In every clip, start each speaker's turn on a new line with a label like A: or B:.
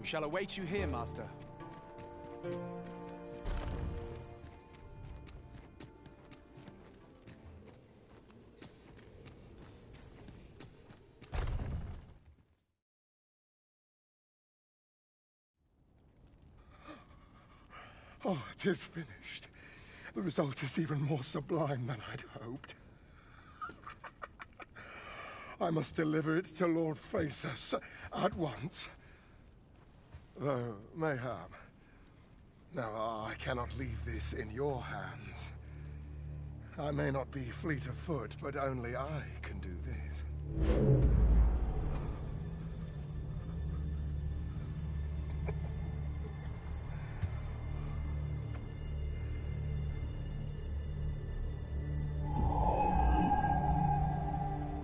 A: We shall await you here, Master.
B: Oh, 'tis finished. The result is even more sublime than I'd hoped. I must deliver it to Lord Phaesus at once. Though, mayhap. Now, I cannot leave this in your hands. I may not be fleet of foot, but only I can do this.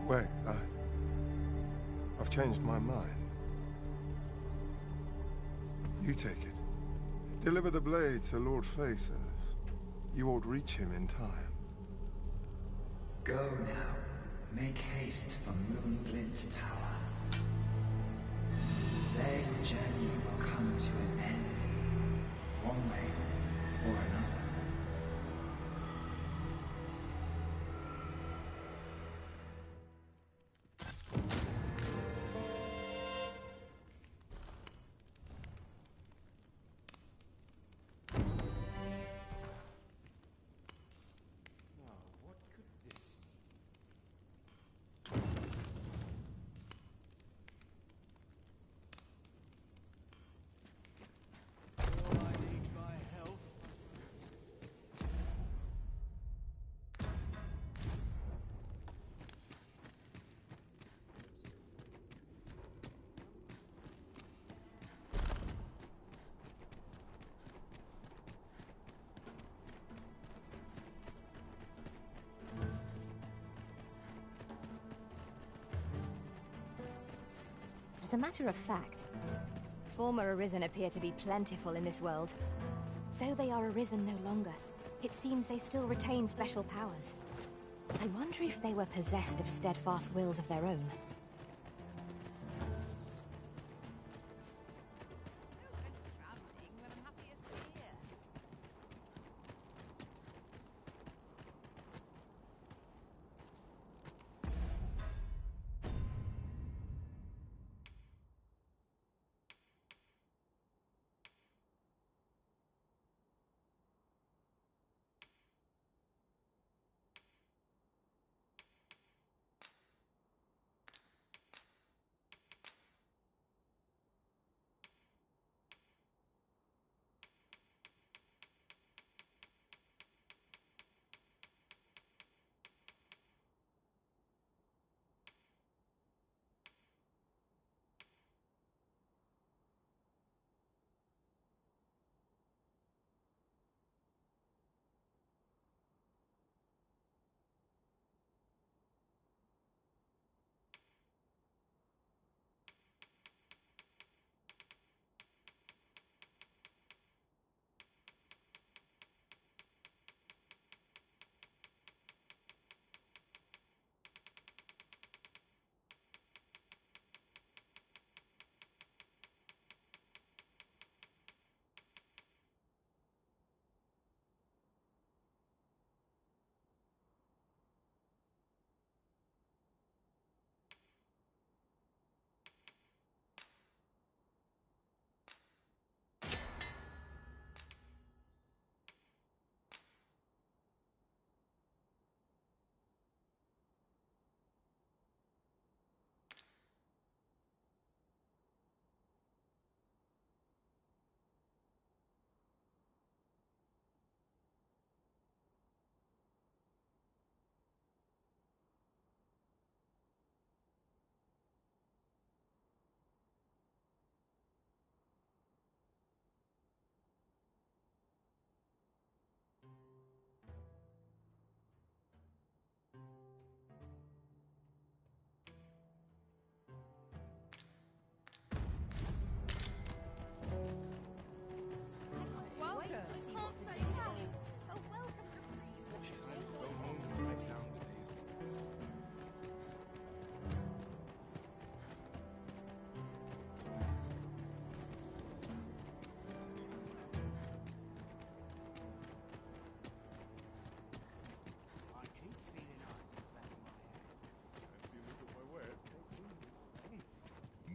B: Wait, I've changed my mind. You take it. Deliver the blade to Lord Phaesus. You ought reach him in time.
C: Go now. Make haste for Moonglint Tower. There your journey will come to an end. One way or another.
D: As a matter of fact, former Arisen appear to be plentiful in this world. Though they are Arisen no longer, it seems they still retain special powers. I wonder if they were possessed of steadfast wills of their own.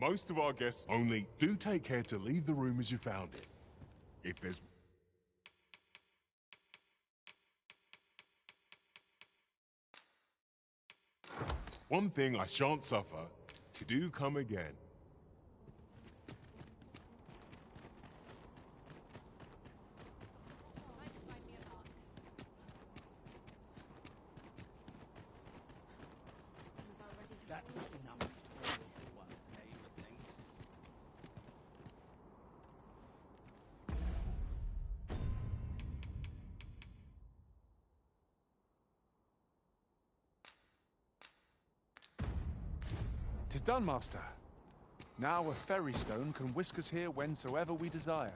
A: most of our guests. Only do take care to leave the room as you found it. If there's... one thing I shan't suffer, to do come again.
E: That's enough talk for one day, methinks.
F: "'Tis done, master. Now a ferry stone can whisk us here whensoever we desire."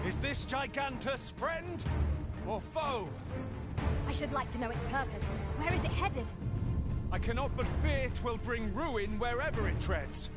F: Is this Gigantus friend or foe?
D: I should like to know its purpose. Where is it headed?
F: I cannot but fear 'twill bring ruin wherever it treads.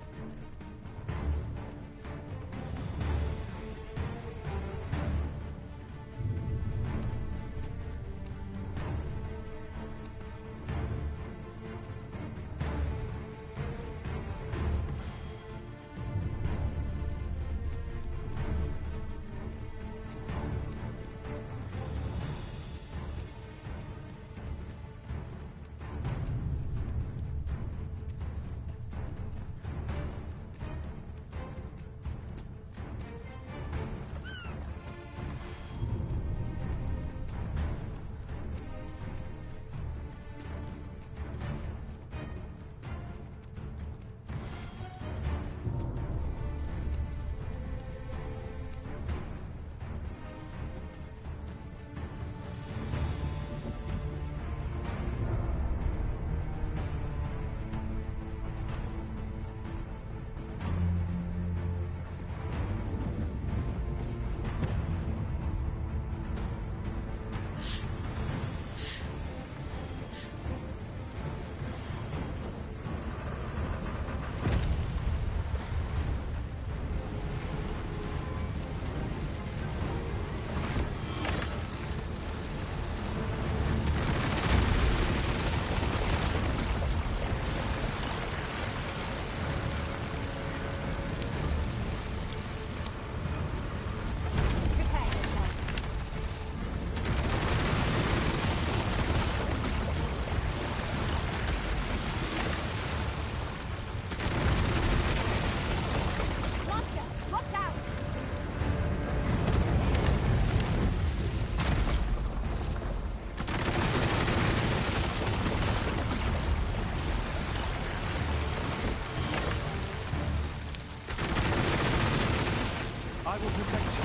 F: I will protect you.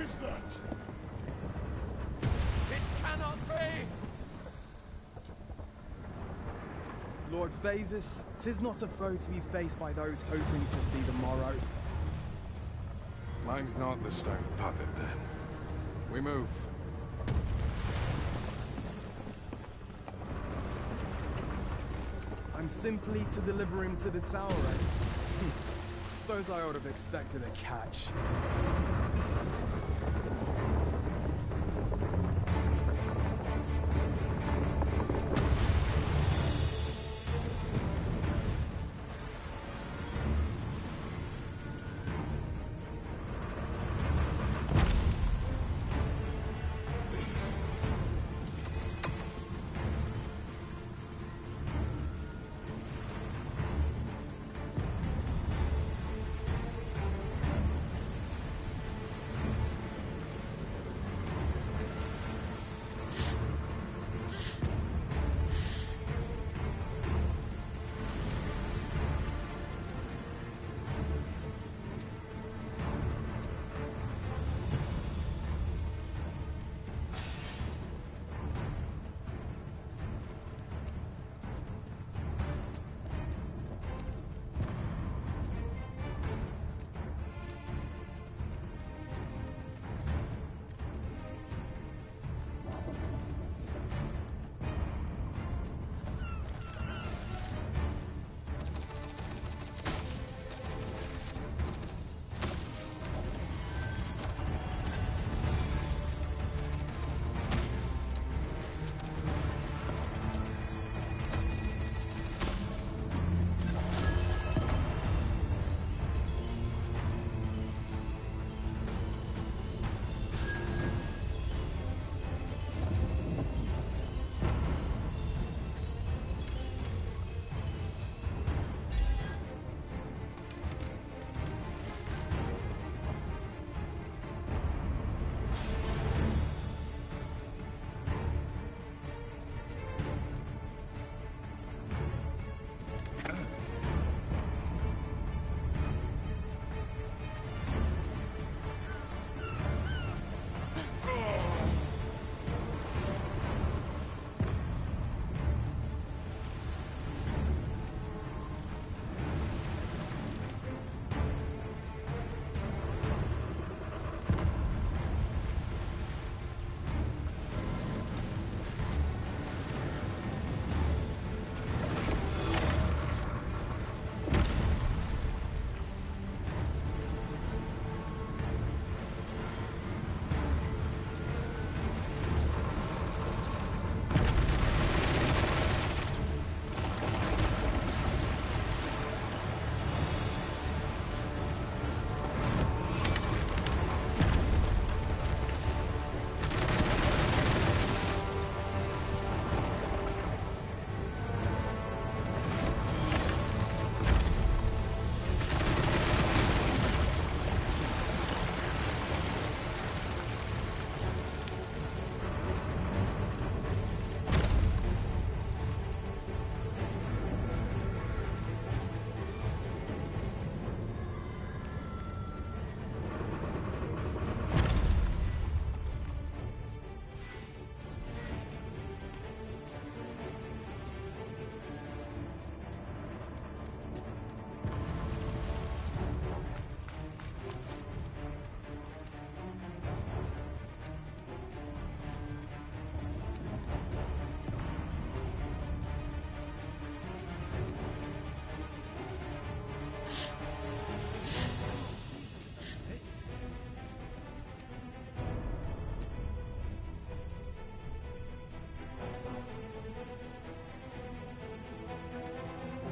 A: is that?
B: It cannot be!
G: Lord Phaesus, 'tis not a foe to be faced by those hoping to see the morrow.
B: Mine's not the stone puppet, then. We move.
G: I'm simply to deliver him to the tower, eh? Suppose I ought to have expected a catch.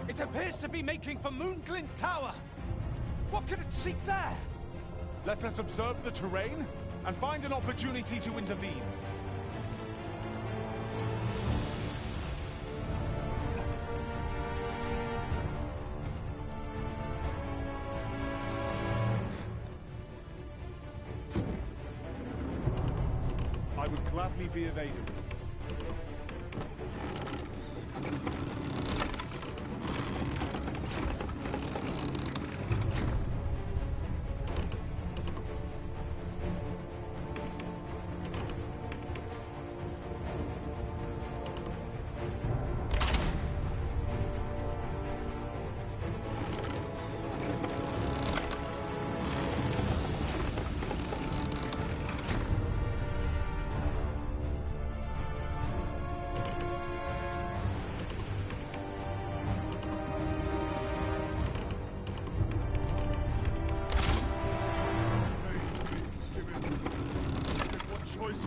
F: It appears to be making for Moonglint Tower. What could it seek there? Let us observe the terrain and find an opportunity to intervene. I would gladly be evaded.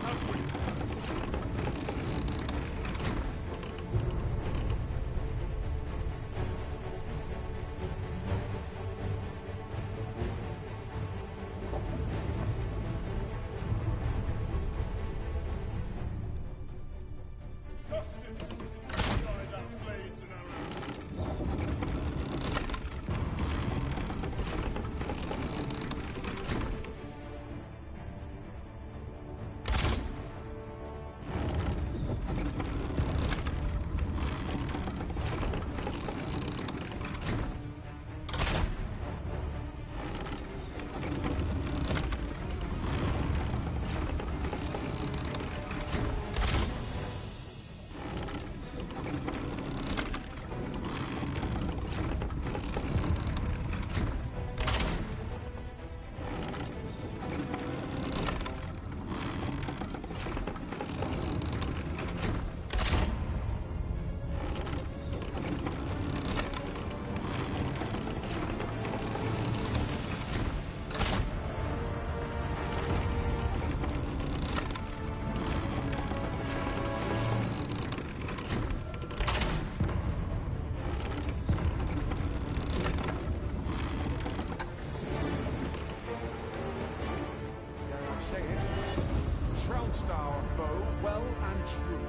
A: have we? Say it. Trounced our foe well and true.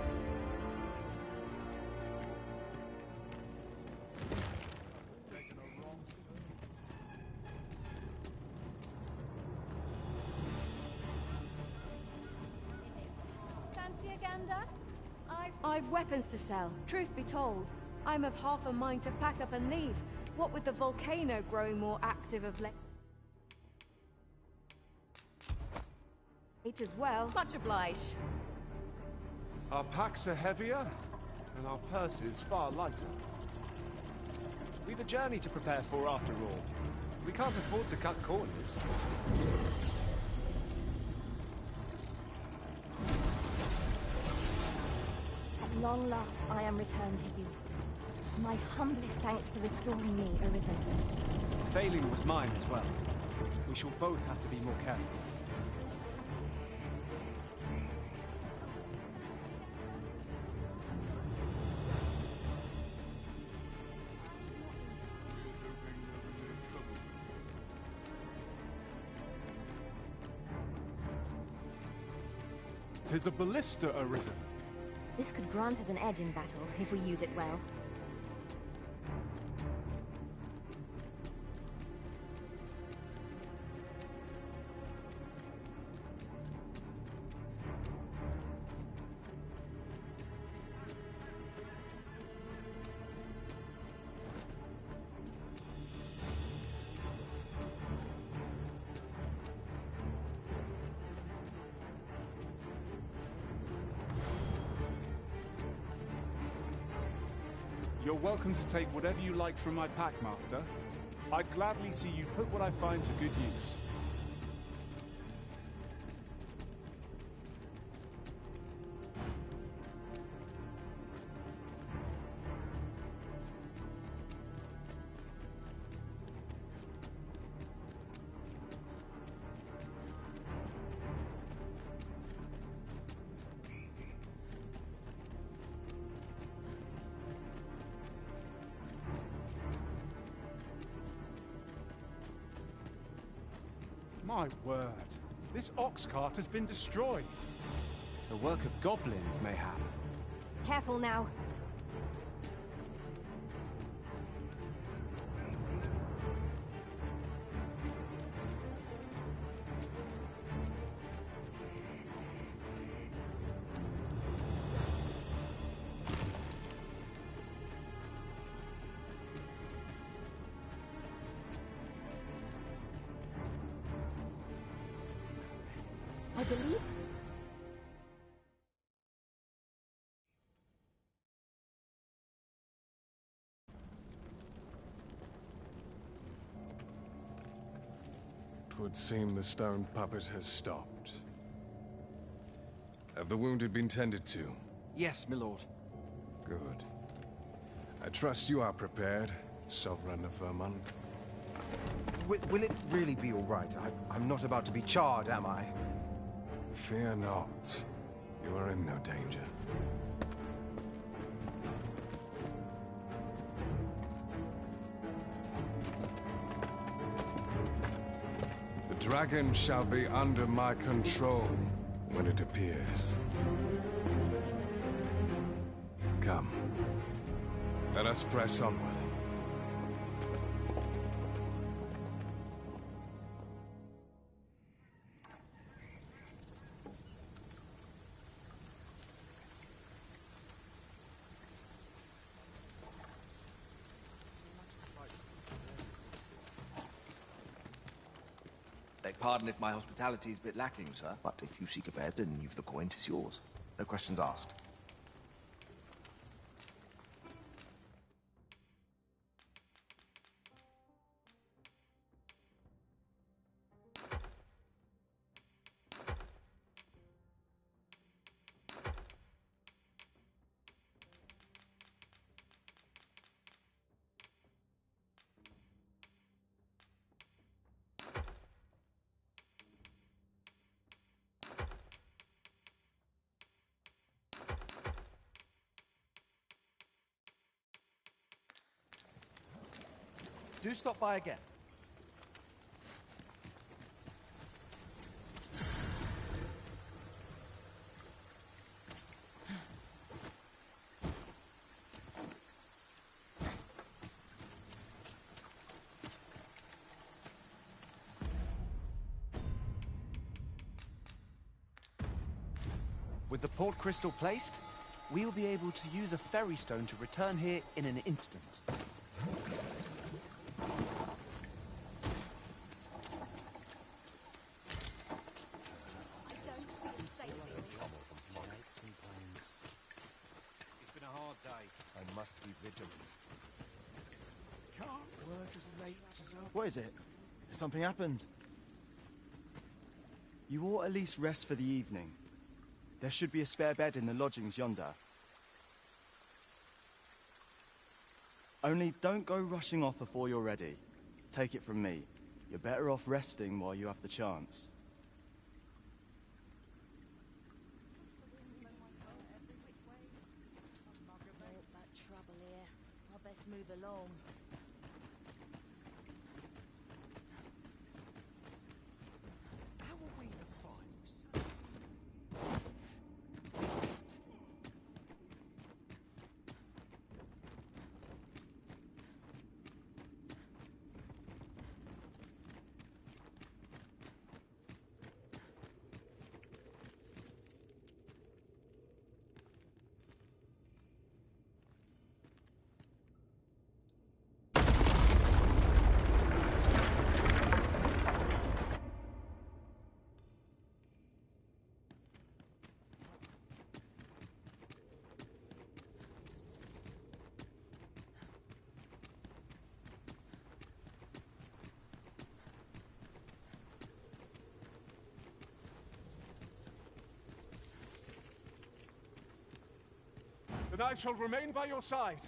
D: Fancy a gander? I've weapons to sell. Truth be told, I'm of half a mind to pack up and leave. What with the volcano growing more active of late as well. Much obliged.
F: Our packs are heavier, and our purses far lighter. We've a journey to prepare for after all. We can't afford to cut corners.
D: At long last, I am returned to you. My humblest thanks for restoring me, Arisen.
F: Failing was mine as well. We shall both have to be more careful.
A: Tis a ballista arisen.
D: This could grant us an edge in battle, if we use it well.
F: You're welcome to take whatever you like from my pack, Master. I'd gladly see you put what I find to good use. My word, this ox cart has been destroyed.
E: The work of goblins, mayhap.
D: Careful now. I believe...
B: Twould seem the stone puppet has stopped. Have the wounded been tended to?
E: Yes, my lord.
B: Good. I trust you are prepared, Sovereign of Vermont.
H: Will it really be all right? I'm not about to be charred, am I?
B: Fear not.
F: You are in no danger. The dragon shall be under my control when it appears. Come. Let us press onward.
H: Beg pardon if my hospitality is a bit lacking, sir, but if you seek a bed and you've the coin, 'tis yours. No questions asked.
E: Do stop by again. With the port crystal placed, we'll be able to use a ferry stone to return here in an instant.
I: It's been a hard day. I must be vigilant. Can't work as late as I...
G: What is it? Has something happened? You ought at least rest for the evening. There should be a spare bed in the lodgings yonder. Only don't go rushing off before you're ready. Take it from me. You're better off resting while you have the chance.
D: That trouble here. I'll best move along.
I: How are we to find?
F: Then I shall remain by your side.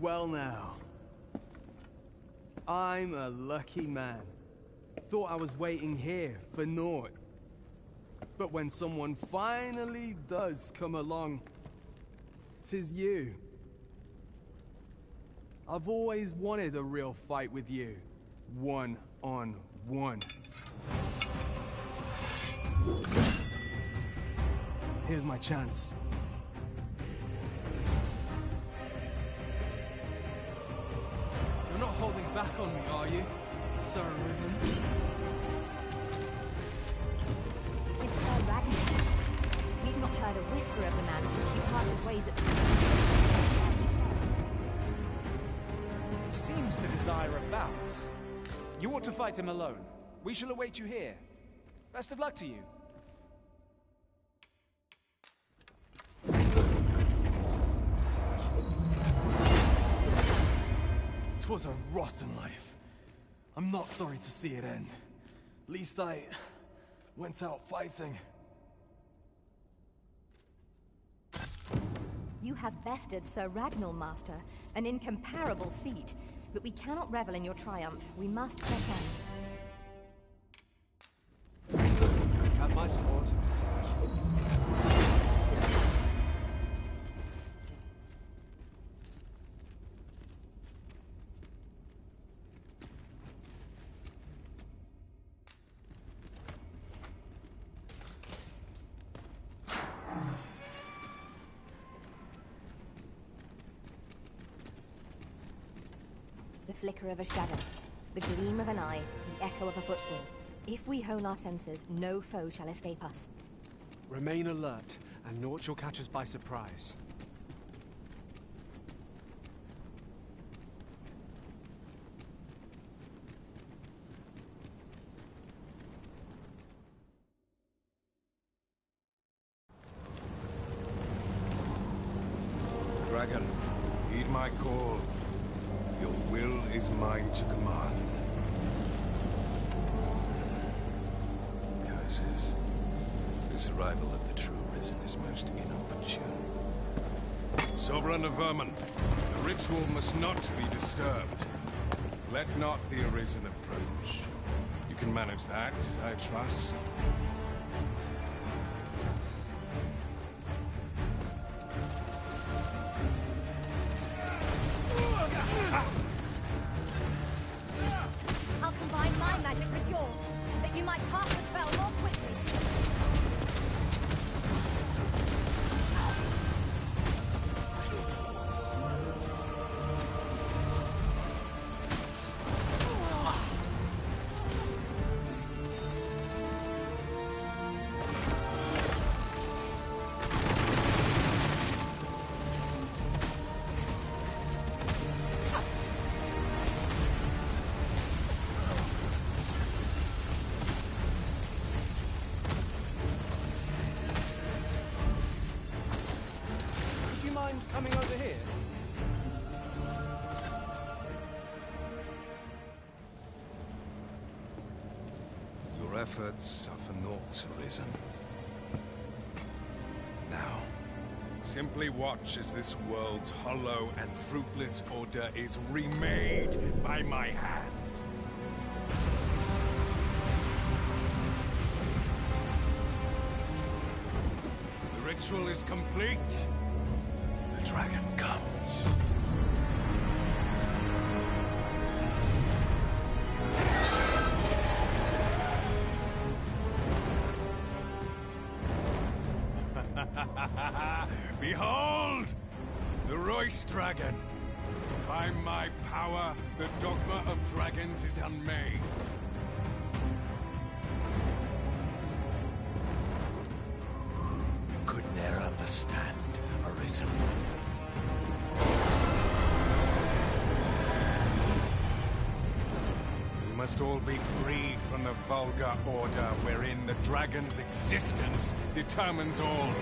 G: Well now. I'm a lucky man. Thought I was waiting here for naught. But when someone finally does come along, 'tis you. I've always wanted a real fight with you. One-on-one. Here's my chance. You're not holding back on me, are you? Sir Arisen.
D: Tis Sir Ragnar. We've not heard a whisper of the man since you parted ways at the
E: He seems to desire a bout. You ought to fight him alone. We shall await you here. Best of luck to you.
G: 'Twas a rotten life. I'm not sorry to see it end. Least I went out fighting.
D: You have bested Sir Ragnar, Master. An incomparable feat. But we cannot revel in your triumph. We must press on.
F: Have my support.
D: The flicker of a shadow, the gleam of an eye, the echo of a footfall. If we hone our senses, no foe shall escape us.
F: Remain alert, and naught shall catch us by surprise.
B: Dragon, heed my call. Your will is mine to command.
I: Curses. This arrival of the true Risen is most inopportune.
B: Sovereign of Vermin, the ritual must not be disturbed. Let not the Arisen approach. You can manage that, I trust.
D: I'll combine my magic with yours, that you might cast the spell more quickly.
F: Would you mind coming over here?
B: Your efforts are for naught, Arisen. Now, simply watch as this world's hollow and fruitless order is remade by my hand. The ritual is complete. The dragon comes. Behold! The Royce Dragon! By my power, the dogma of dragons is unmade.
I: You could ne'er understand, Arisen.
B: We must all be freed from the vulgar order wherein the dragon's existence determines all.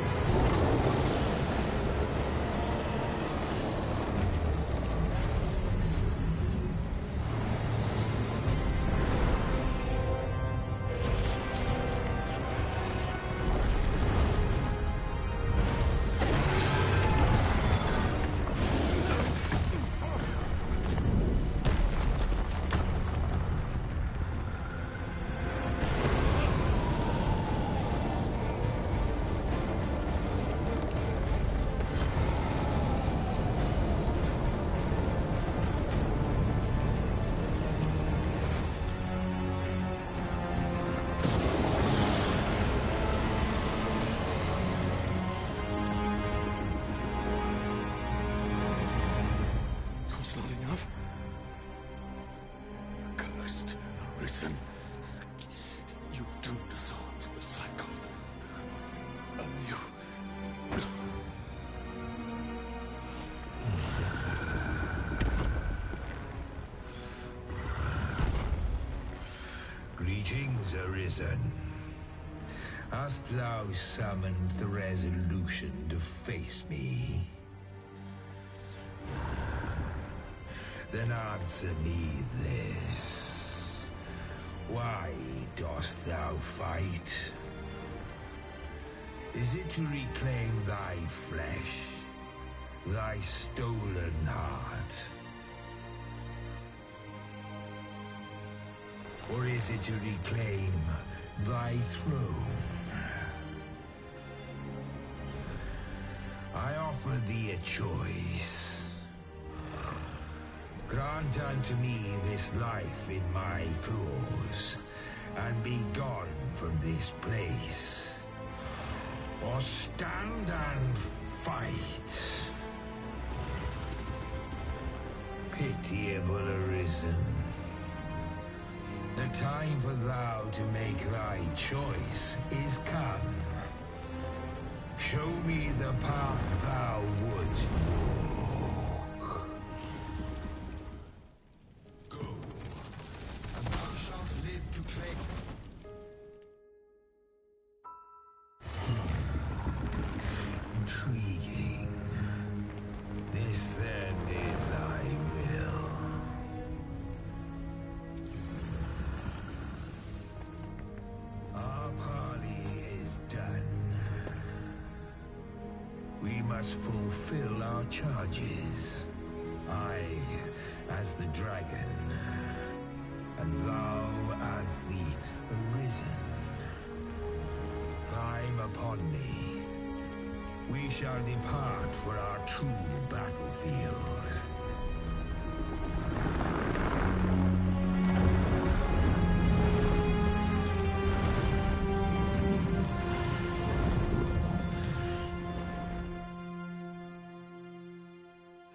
A: risen. You've doomed us all to the cycle. And you...
J: Greetings, Arisen. Hast thou summoned the resolution to face me? Then answer me this. Why dost thou fight? Is it to reclaim thy flesh, thy stolen heart? Or is it to reclaim thy throne? I offer thee a choice. Grant unto me this life in my claws, and be gone from this place. Or stand and fight. Pitiable Arisen. The time for thou to make thy choice is come. Show me the path thou wouldst walk. Go, and thou shalt live to claim. Intriguing. This then is thy will. Our parley is done. We must fulfill our charges. I, as the dragon, and thou as the Arisen. Climb upon me. We shall depart for our true battlefield.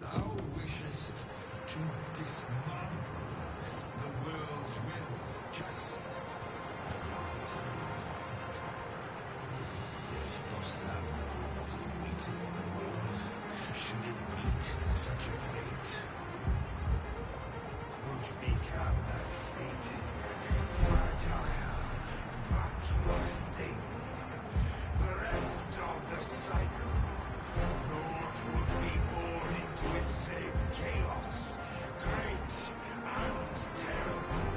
J: Thou wishest to dismantle the world's will, just as I do. Yet dost thou know what awaiteth the world, should it meet such a fate? Could become a fleeting, fragile, vacuous thing, bereft of the cycle. Naught would be born into its same chaos, great and terrible.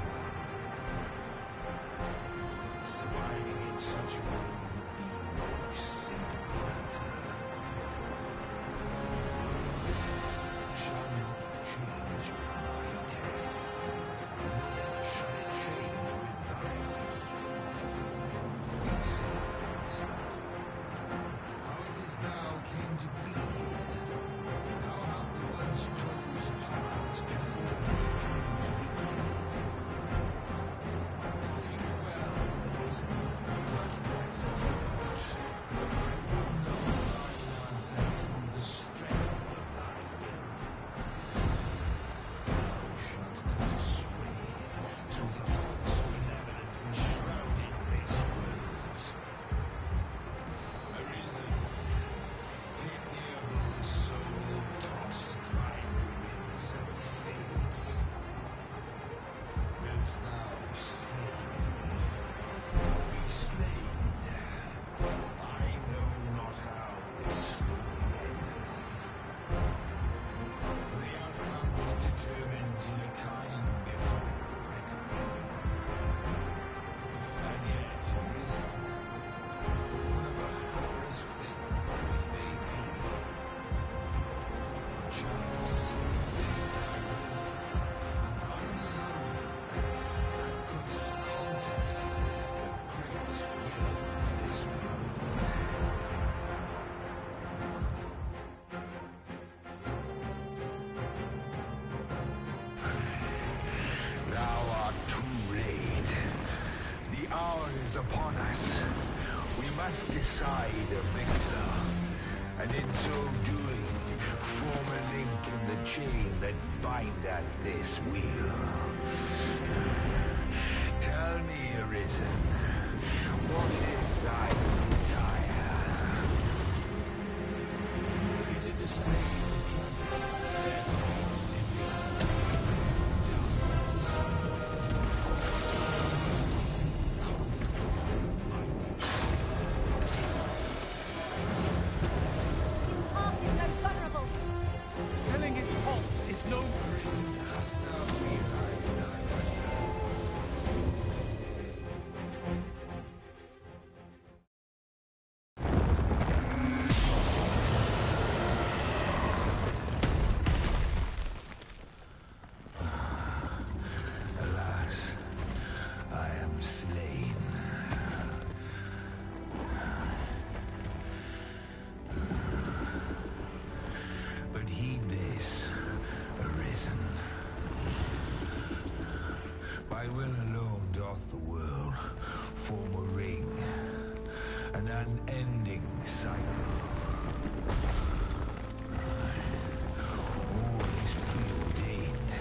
J: Surviving in such a world would be no simple matter. Shall not change with my death, nor shall it change with thine. Consider the result. How it is thou came to be. How have the once closed paths before me come to be clothed? Think well, Arisen, but rest not. I will know thine answer through the strength of thy will. Thou shalt cut a swathe through the false benevolence enshrouding this world. Arisen, pitiable soul tossed by the winds of fate. Wilt thou slay me, or be slain? I know not how this story endeth. For the outcome was determined in a time before reckoning. And yet, Arisen, born of a helpless faith though it may be, perchance 'tis thy will, and thine alone, that couldst contest the great will of this world. Thou art too late. The hour is upon us. We must decide a victor, and in so doing, form a link in the chain that bindeth this wheel. journey, Arisen. What is thy desire? Is it to slay the dragon?
D: Its heart is most vulnerable.
E: Stilling its pulse is no
J: Arisen, hast thou realized thy Alas, I am slain. But heed this, Arisen. By will alone doth the world form a ring, an unending cycle. All is preordained,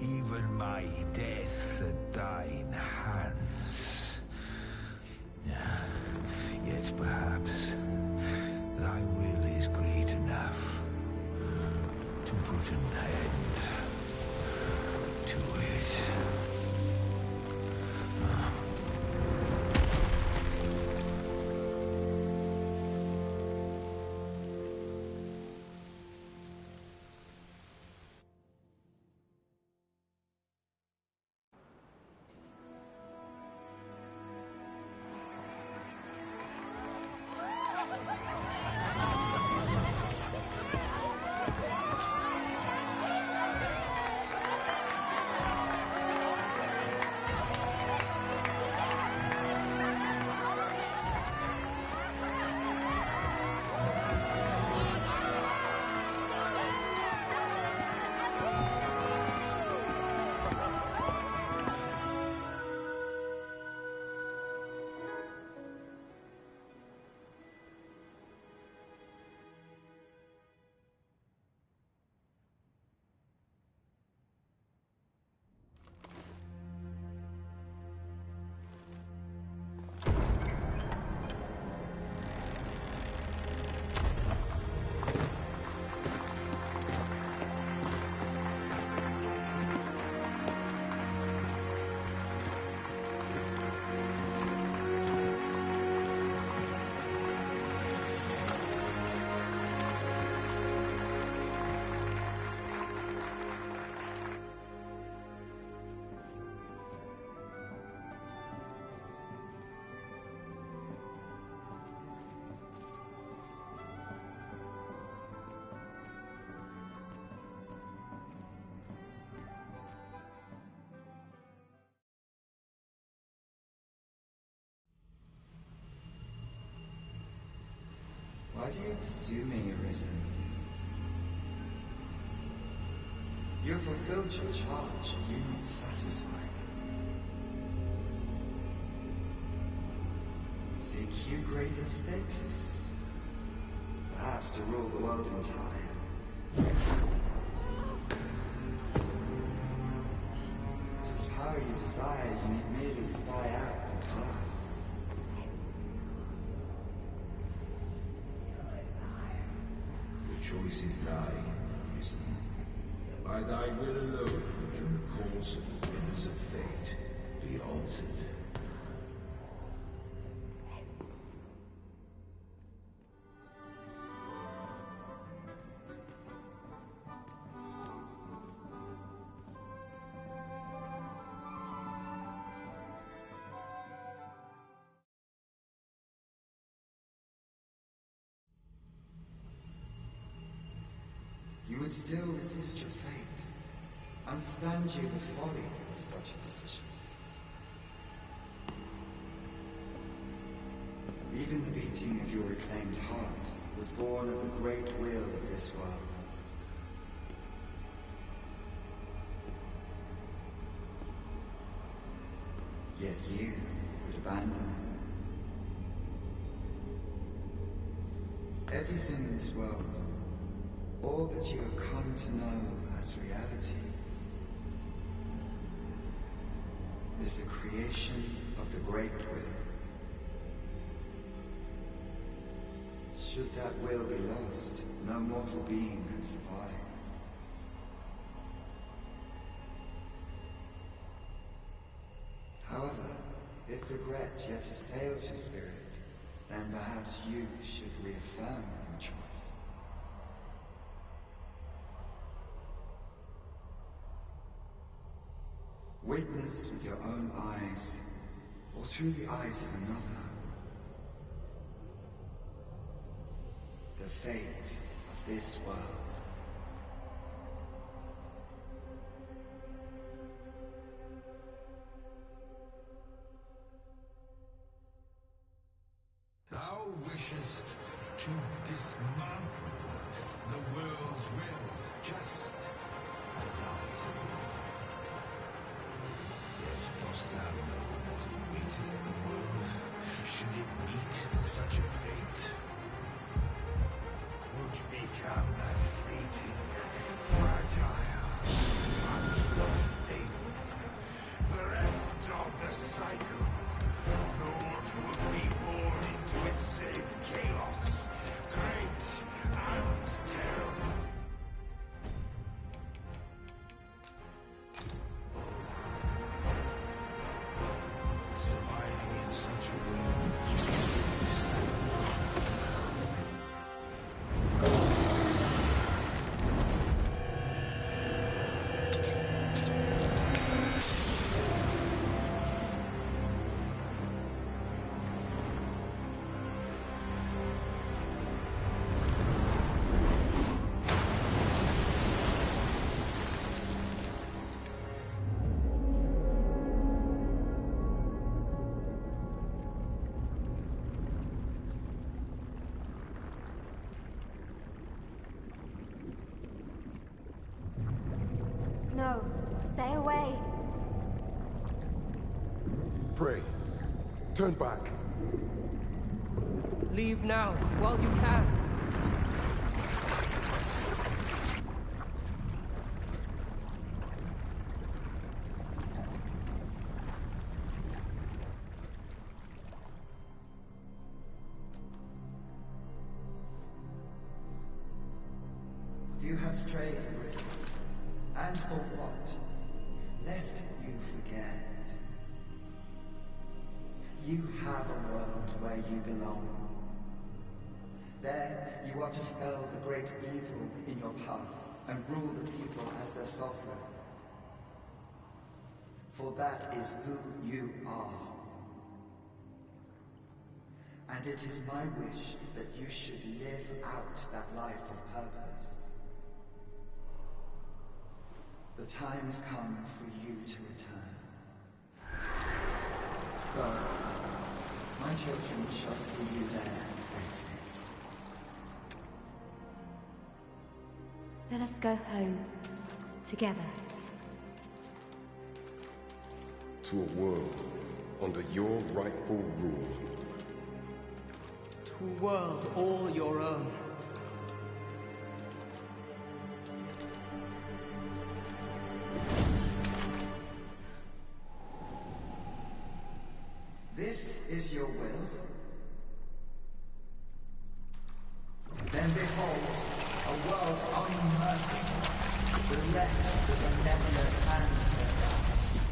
J: even my death at thine hands. Yet perhaps thy will is great enough to put an end to it.
C: Why do you pursue me, Arisen? You have fulfilled your charge. Are you not satisfied? Seek you greater status? Perhaps to rule the world entire? It is power you desire, you need merely spy out the path.
J: The choice is thine, Arisen. By thy will alone can the course of the winds of fate be altered.
C: You would still resist your fate. Understand you the folly of such a decision. Even the beating of your reclaimed heart was born of the great will of this world. Yet you would abandon it. Everything in this world, all that you have come to know as reality, is the creation of the Great Will. Should that will be lost, no mortal being can survive. However, if regret yet assails your spirit, then perhaps you should reaffirm your choice. Witness with your own eyes, or through the eyes of another, the fate of this world.
J: Thou wishest to dismantle the world's will, just as I do. Yet dost thou know what awaiteth the world, should it meet such a fate? Would become a fleeting, fragile, lifeless thing, bereft of the cycle. Naught would be born into its save chaos, great and terrible. Surviving in such a world.
D: No, stay away.
B: Pray. Turn back.
K: Leave now, while you can.
C: You have strayed, Arisen. And for what? Lest you forget. You have a world where you belong. There, you are to fell the great evil in your path and rule the people as their sovereign. For that is who you are. And it is my wish that you should live out that life of purpose. The time has come for you to return. Go. My children shall see you there safely.
D: Let us go home. Together.
B: To a world under your rightful rule.
K: To a world all your own.
C: This is your will? Then behold, a world unmerciful, bereft with a benevolent hand to guides.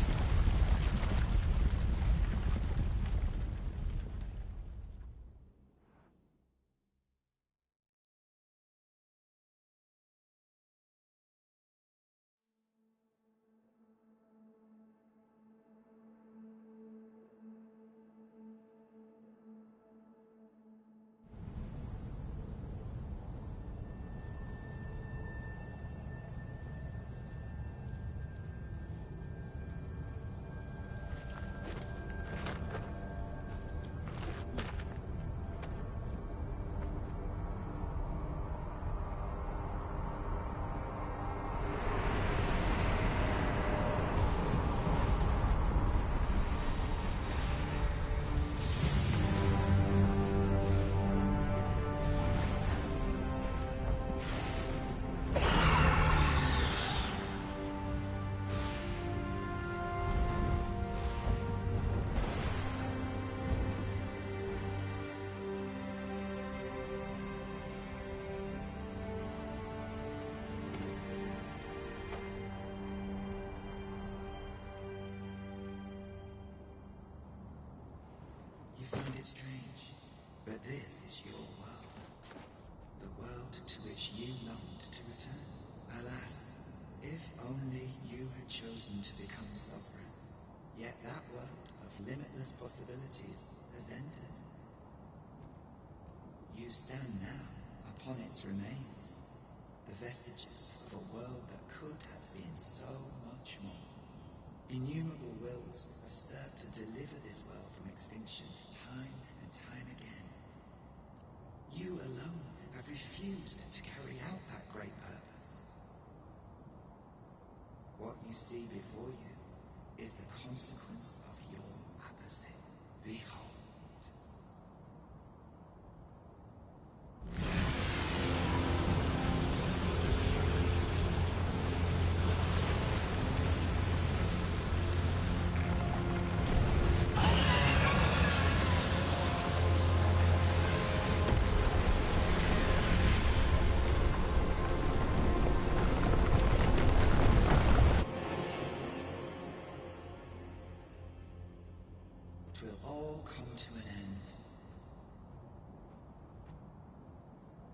C: You find it strange, but this is your world. The world to which you longed to return. Alas, if only you had chosen to become sovereign. Yet that world of limitless possibilities has ended. You stand now upon its remains, the vestiges of a world that could have been so much more. Innumerable wills have served to deliver this world from extinction time and time again. You alone have refused to carry out that great purpose. What you see before you is the consequence of your apathy. Behold.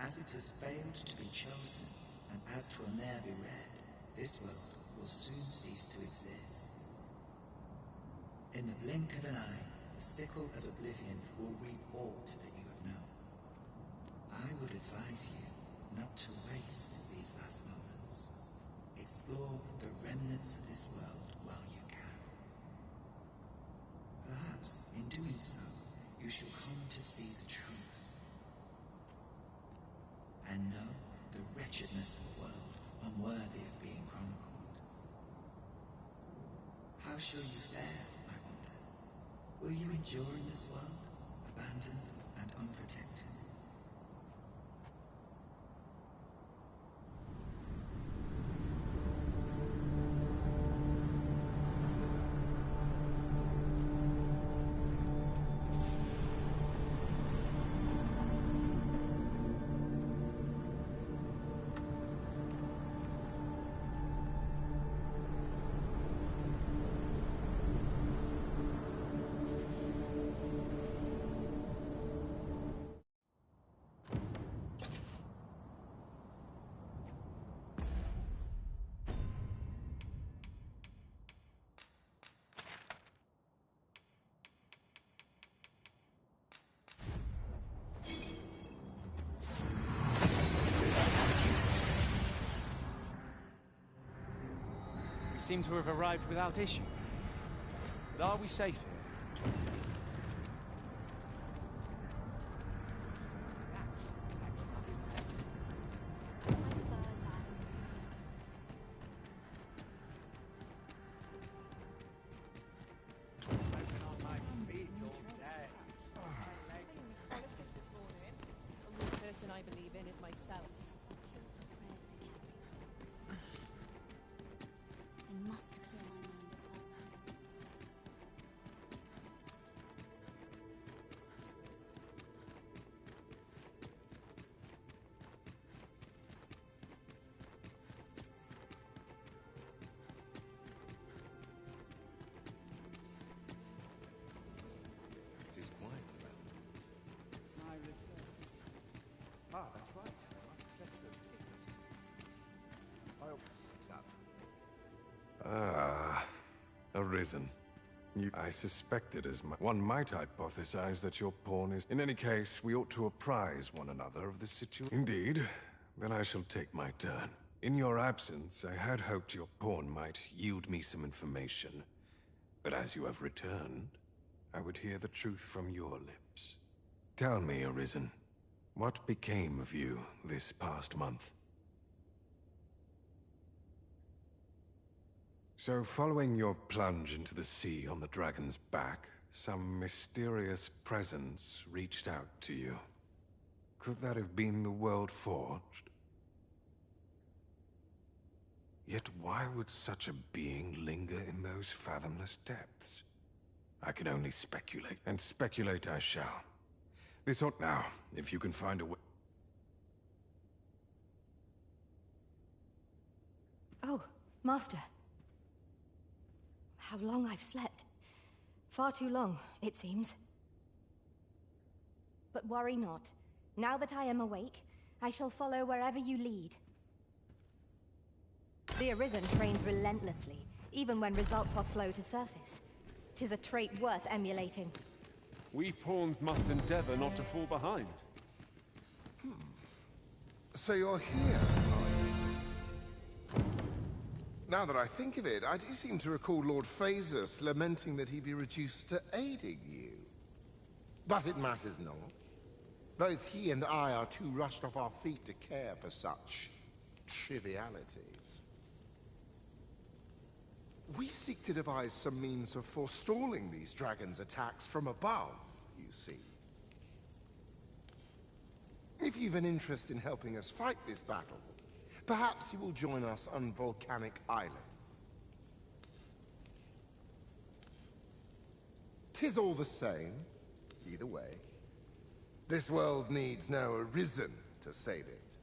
C: As it has failed to be chosen, and as 'twill ne'er be read, this world will soon cease to exist. In the blink of an eye, the sickle of oblivion will reap aught that you have known. I would advise you not to waste these last moments. Explore the remnants of this world while you can. Perhaps, in doing so, you shall come to see the truth. And know the wretchedness of a world unworthy of being chronicled. How shall you fare, I wonder? Will you endure in this world, abandoned and unprotected?
E: Seem to have arrived without issue. But are we safe here?
L: I believe in is myself.
M: I must clear my mind of that.
I: It is quiet about my return. Ah, that's right. I must fetch those papers.
B: Ah, arisen. I suspected as much. One might hypothesize that your pawn is... In any case, we ought to apprise one another of the situation. Indeed. Then I shall take my turn. In your absence, I had hoped your pawn might yield me some information. But as you have returned, I would hear the truth from your lips. Tell me, Arisen, what became of you this past month? So, following your plunge into the sea on the dragon's back, some mysterious presence reached out to you. Could that have been the World Forged? Yet why would such a being linger in those fathomless depths? I can only speculate, and speculate I shall. This ought now, if you can find a way...
D: Oh, Master. How long I've slept. Far too long, it seems. But worry not. Now that I am awake, I shall follow wherever you lead. The Arisen trains relentlessly, even when results are slow to surface. 'Tis a trait worth emulating.
F: We pawns must endeavor not to fall behind.
B: So you're here, are you? Now that I think of it, I do seem to recall Lord Phasus lamenting that he be reduced to aiding you. But it matters not. Both he and I are too rushed off our feet to care for such trivialities. We seek to devise some means of forestalling these dragons' attacks from above, you see. If you've an interest in helping us fight this battle, perhaps you will join us on Volcanic Island. 'Tis all the same, either way. This world needs no Arisen to save it.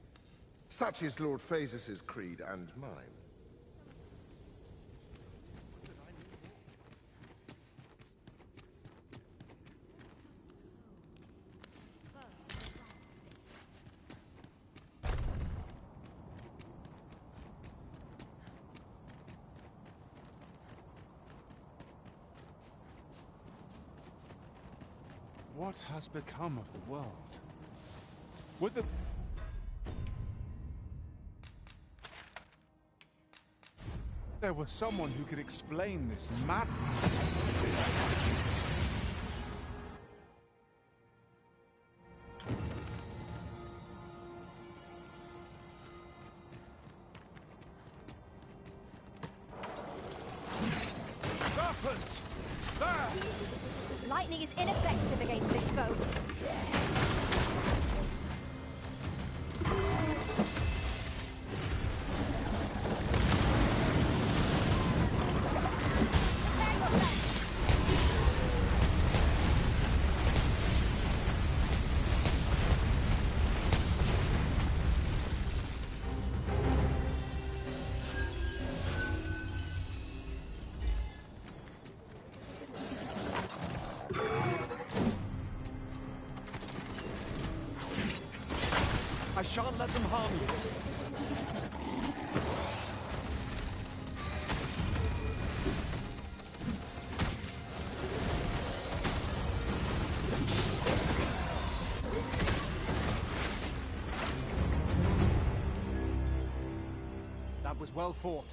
B: Such is Lord Phasus' creed and mine.
F: What has become of the world? Would the... There was someone who could explain this madness. Serpents! There!
D: Lightning is ineffective against this foe.
F: I shan't let them harm you. That was well fought.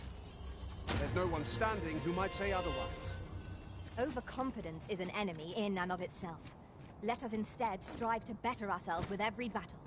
F: There's no one standing who might say otherwise.
D: Overconfidence is an enemy in and of itself. Let us instead strive to better ourselves with every battle.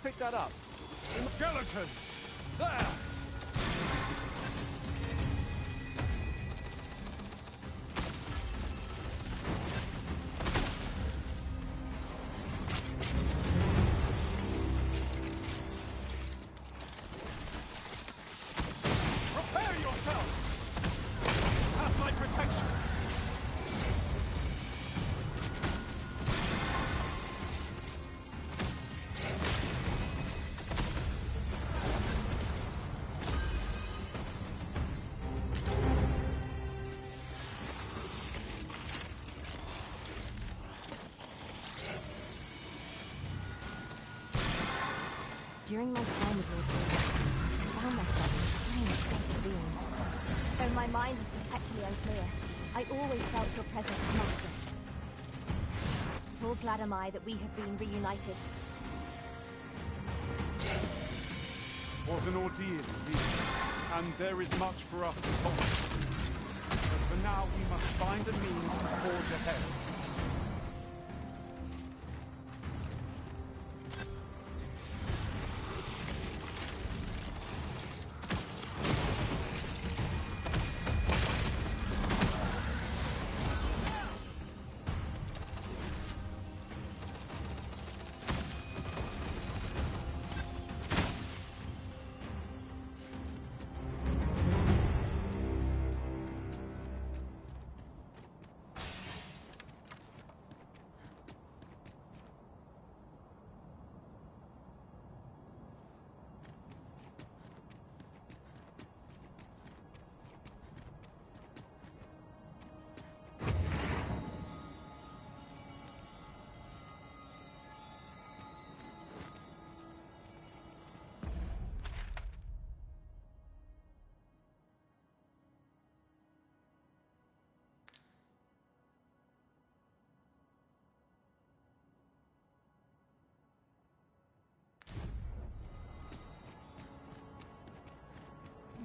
E: pick that up.
F: Skeletons!
E: There!
F: Prepare yourself! Have my protection!
D: During my time with Lord Phoenix, I found myself in a strange state of being. Though my mind was perpetually unclear, I always felt your presence, Master. Full glad am I that we have been reunited.
F: What an ordeal indeed. And there is much for us to follow. But for now, we must find a means to forge ahead.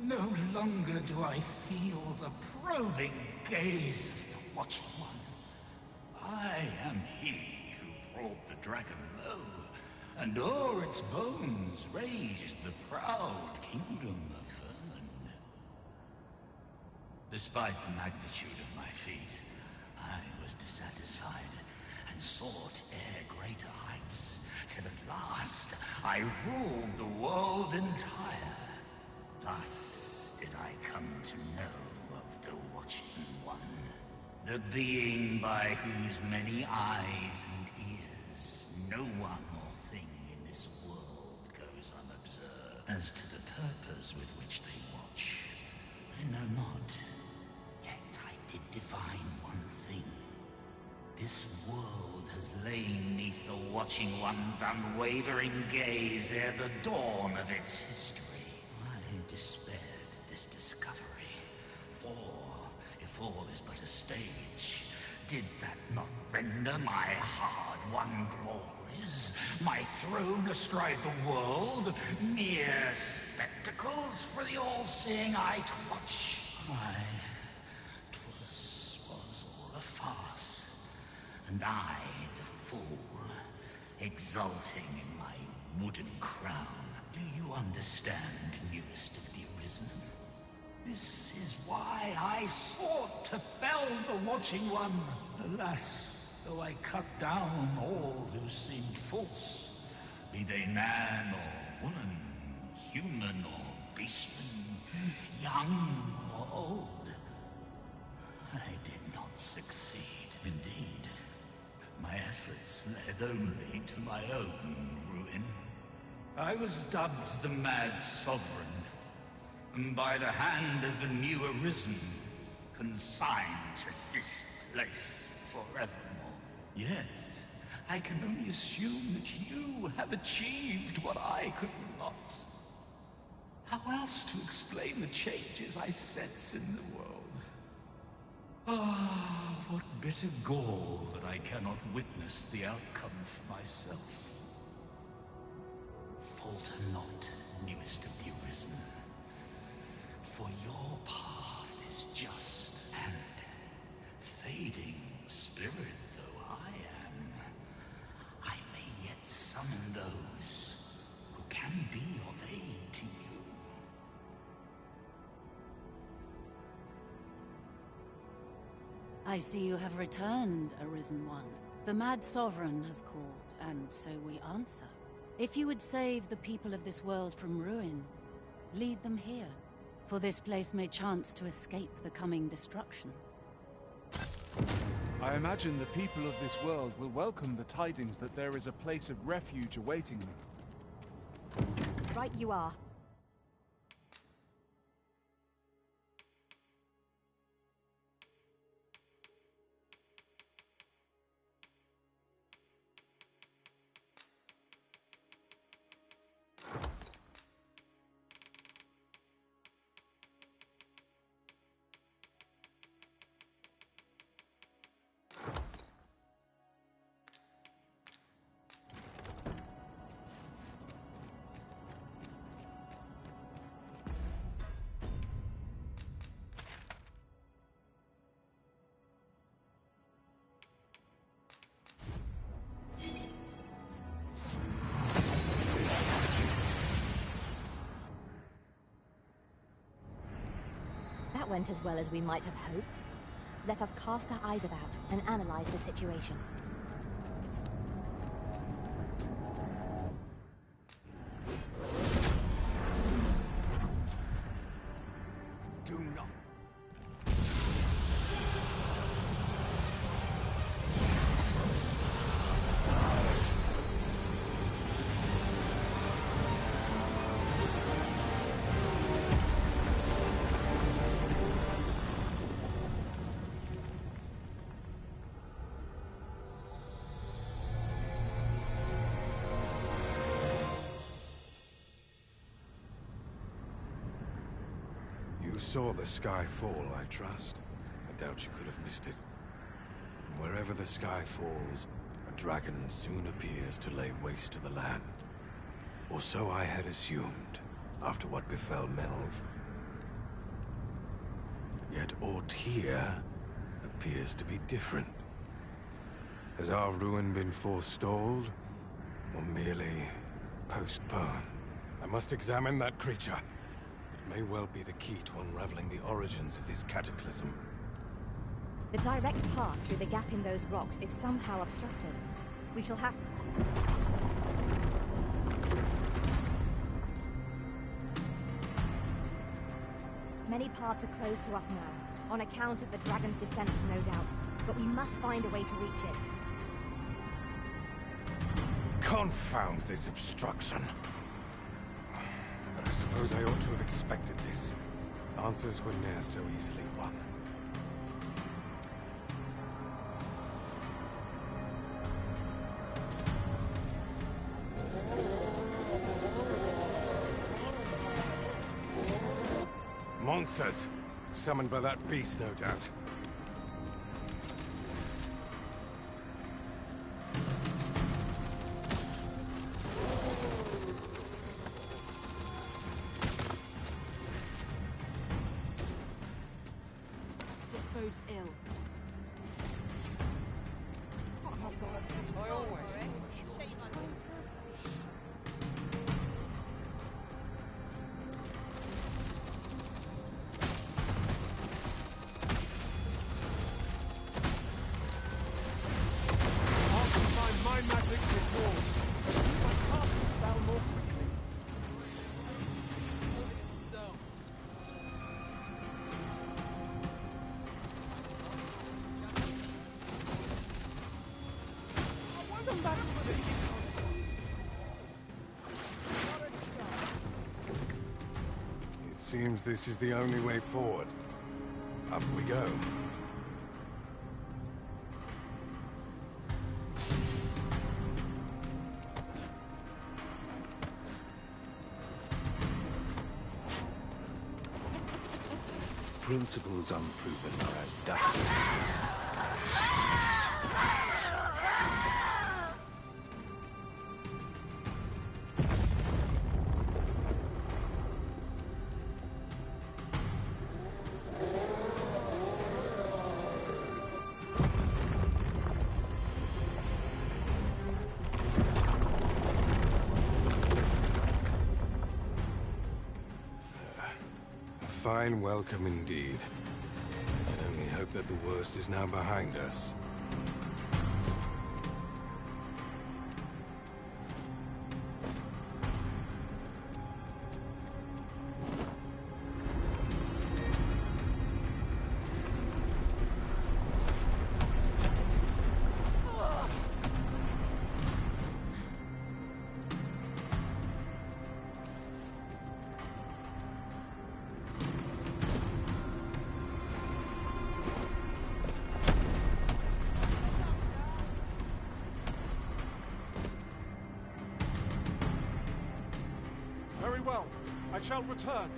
J: No longer do I feel the probing gaze of the Watching One. I am he who brought the dragon low, and o'er its bones raised the proud kingdom of Vermin. Despite the magnitude of my feat, I was dissatisfied and sought e'er greater heights, till at last I ruled the world entire. Thus did I come to know of the Watching One, the being by whose many eyes and ears no one or thing in this world goes unobserved. As to the purpose with which they watch, I know not, yet I did divine one thing. This world has lain neath the Watching One's unwavering gaze ere the dawn of its history. I despaired at this discovery, for if all is but a stage, did that not render my hard-won glories, my throne astride the world, mere spectacles for the all-seeing eye to watch? Why, 'twas all a farce, and I, the fool, exulting in my wooden crown. Do you understand, newest of the Arisen? This is why I sought to fell the Watching One. Alas, though I cut down all who seemed false, be they man or woman, human or beastman, young or old, I did not succeed. Indeed, my efforts led only to my own ruin. I was dubbed the Mad Sovereign, and by the hand of the new Arisen, consigned to this place forevermore. Yet, I can only assume that you have achieved what I could not. How else to explain the changes I sense in the world? Ah, what bitter gall that I cannot witness the outcome for myself. Falter not, newest of the Arisen, for your path is just, and fading spirit though I am, I may yet summon those
K: I see you have returned, Arisen One. The Mad Sovereign has called, and so we answer. If you would save the people of this world from ruin, lead them here, for this place may chance to escape the coming destruction.
F: I imagine the people of this world will welcome the tidings that there is a place of refuge awaiting them.
D: Right you are. That went as well as we might have hoped. Let us cast our eyes about and analyze the situation.
B: Do not.
L: You saw the sky fall, I trust. I doubt you could have missed it. And wherever the sky falls, a dragon soon appears to lay waste to the land. Or so I had assumed, after what befell Melv. Yet aught here appears to be different. Has our ruin been forestalled, or merely postponed? I must examine that creature. It may well be the key to unraveling the origins of this cataclysm.
D: The direct path through the gap in those rocks is somehow obstructed. We shall have... Many paths are closed to us now, on account of the dragon's descent, no doubt. But we must find a way to reach it.
L: Confound this obstruction. But I suppose I ought to have expected this. Answers were ne'er so easily won. Monsters! Summoned by that beast, no doubt.
K: This bodes ill.
L: Seems this is the only way forward. Up we go. Principles unproven are as dust. A fine welcome indeed. I only hope that the worst is now behind us.
F: Very well. I shall return.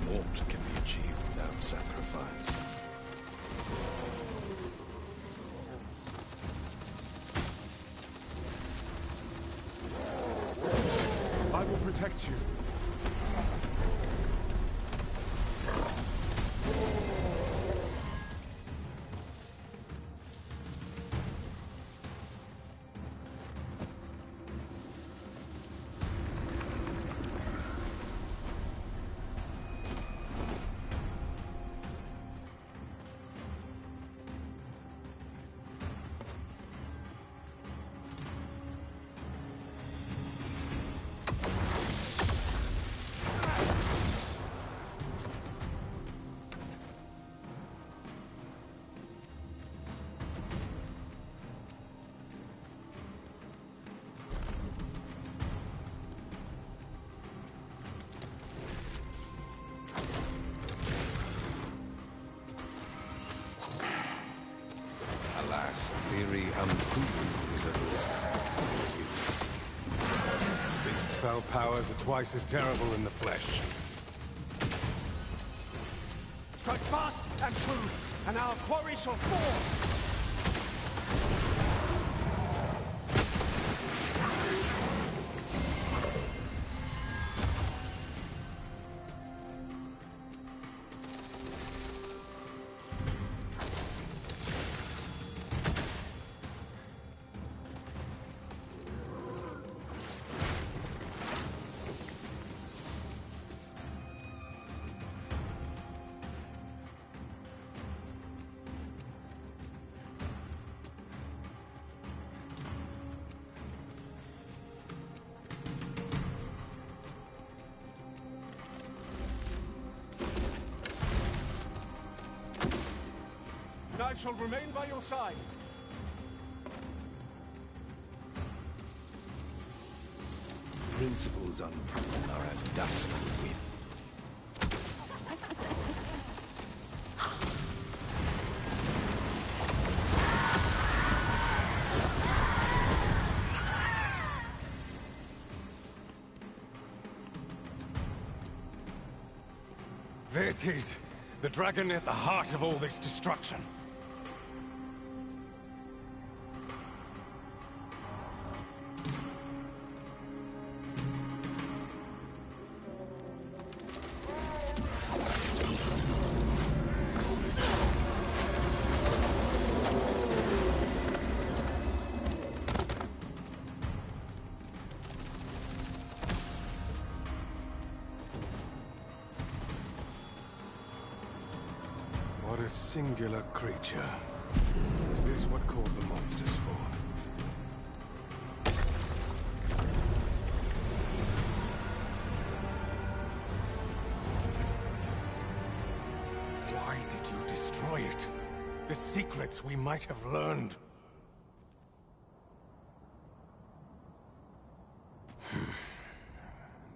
L: What can be achieved without sacrifice?
F: I will protect you.
L: Alas, a theory unproven is of little use. These fell powers are twice as terrible in the flesh.
F: Strike fast and true, and our quarry shall fall! I shall remain by your side.
L: Principles unproven are as dust on the wind. There it is. The dragon at the heart of all this destruction. What a singular creature. Is this what called the monsters forth? Why did you destroy it? The secrets we might have learned.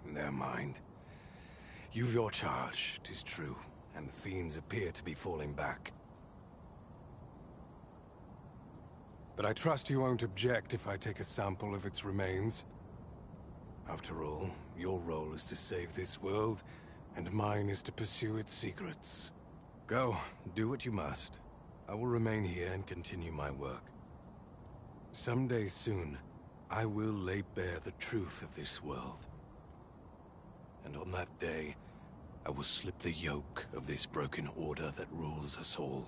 L: Never mind. You've your charge, 'tis true. And the fiends appear to be falling back. But I trust you won't object if I take a sample of its remains. After all, your role is to save this world, and mine is to pursue its secrets. Go, do what you must. I will remain here and continue my work. Someday soon, I will lay bare the truth of this world. And on that day, I will slip the yoke of this broken order that rules us all.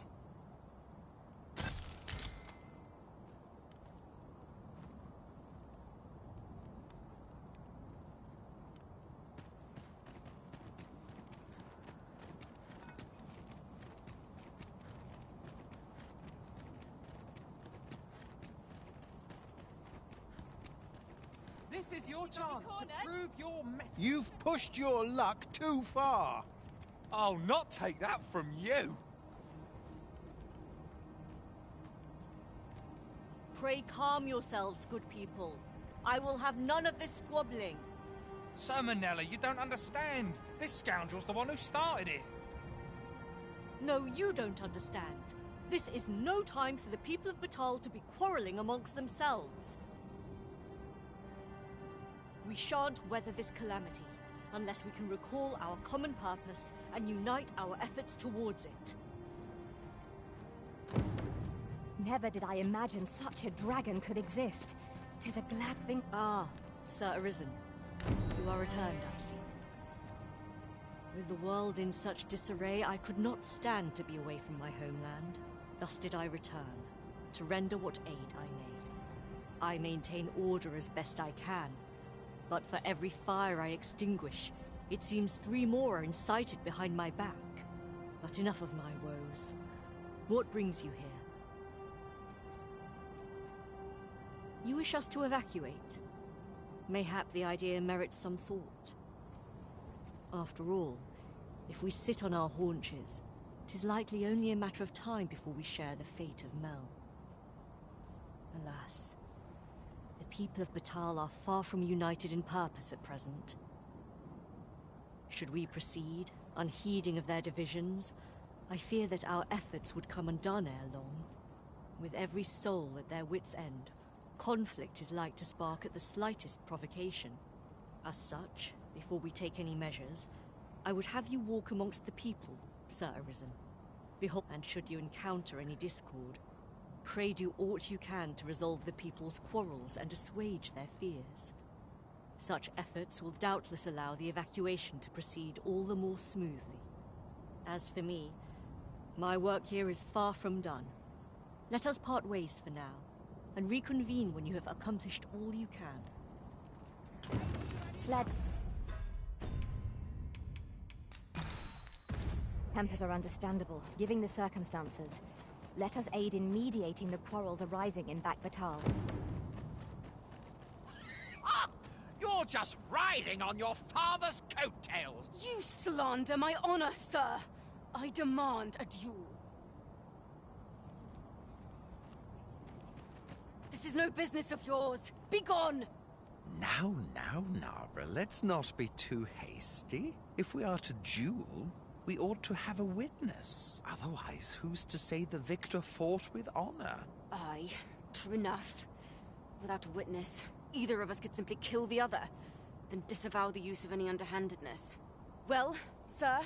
N: This is your chance to prove your
O: You've pushed your luck too far.
N: I'll not take that from you.
P: Pray calm yourselves, good people. I will have none of this squabbling.
N: Sir Manella, you don't understand. This scoundrel's the one who started it.
P: No, you don't understand. This is no time for the people of Batal to be quarrelling amongst themselves. We shan't weather this calamity unless we can recall our common purpose and unite our efforts towards it.
D: Never did I imagine such a dragon could exist. 'Tis a glad thing.
P: Ah, Sir Arisen. You are returned, I see. With the world in such disarray, I could not stand to be away from my homeland. Thus did I return, to render what aid I may. I maintain order as best I can, but for every fire I extinguish, it seems 3 more are incited behind my back. But enough of my woes. What brings you here? You wish us to evacuate? Mayhap the idea merits some thought. After all, if we sit on our haunches, 'tis likely only a matter of time before we share the fate of Mel. Alas, the people of Batal are far from united in purpose at present. Should we proceed, unheeding of their divisions, I fear that our efforts would come undone ere long. With every soul at their wits' end, conflict is like to spark at the slightest provocation. As such, before we take any measures, I would have you walk amongst the people, Sir Arisen. Behold, and should you encounter any discord, pray do aught you can to resolve the people's quarrels and assuage their fears. Such efforts will doubtless allow the evacuation to proceed all the more smoothly. As for me, my work here is far from done. Let us part ways for now, and reconvene when you have accomplished all you can.
D: Fled. Tempers are understandable, given the circumstances. Let us aid in mediating the quarrels arising in Back Batal.
Q: Ah! You're just riding on your father's coattails!
R: You slander my honor, sir! I demand a duel. This is no business of yours. Be gone!
S: Now, Nara, let's not be too hasty. If we are to duel, we ought to have a witness. Otherwise, who's to say the victor fought with honor?
R: Aye, true enough. Without a witness, either of us could simply kill the other, then disavow the use of any underhandedness. Well, sir,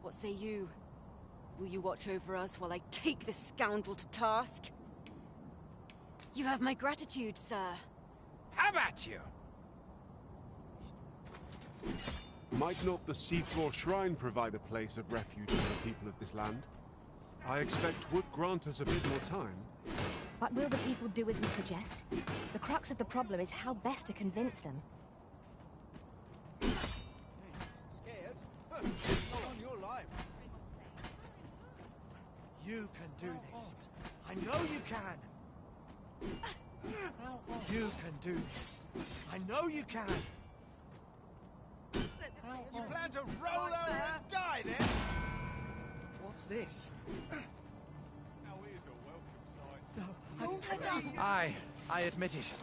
R: what say you? Will you watch over us while I take this scoundrel to task? You have my gratitude, sir.
Q: Have at you!
F: Might not the Seafloor Shrine provide a place of refuge for the people of this land? I expect would grant us a bit more time.
D: But will the people do as we suggest? The crux of the problem is how best to convince them.
I: Scared? Not on your life. You can do this. I know you can. You can do this. I know you can. You plan to roll over and die then? What's this?
T: I admit it.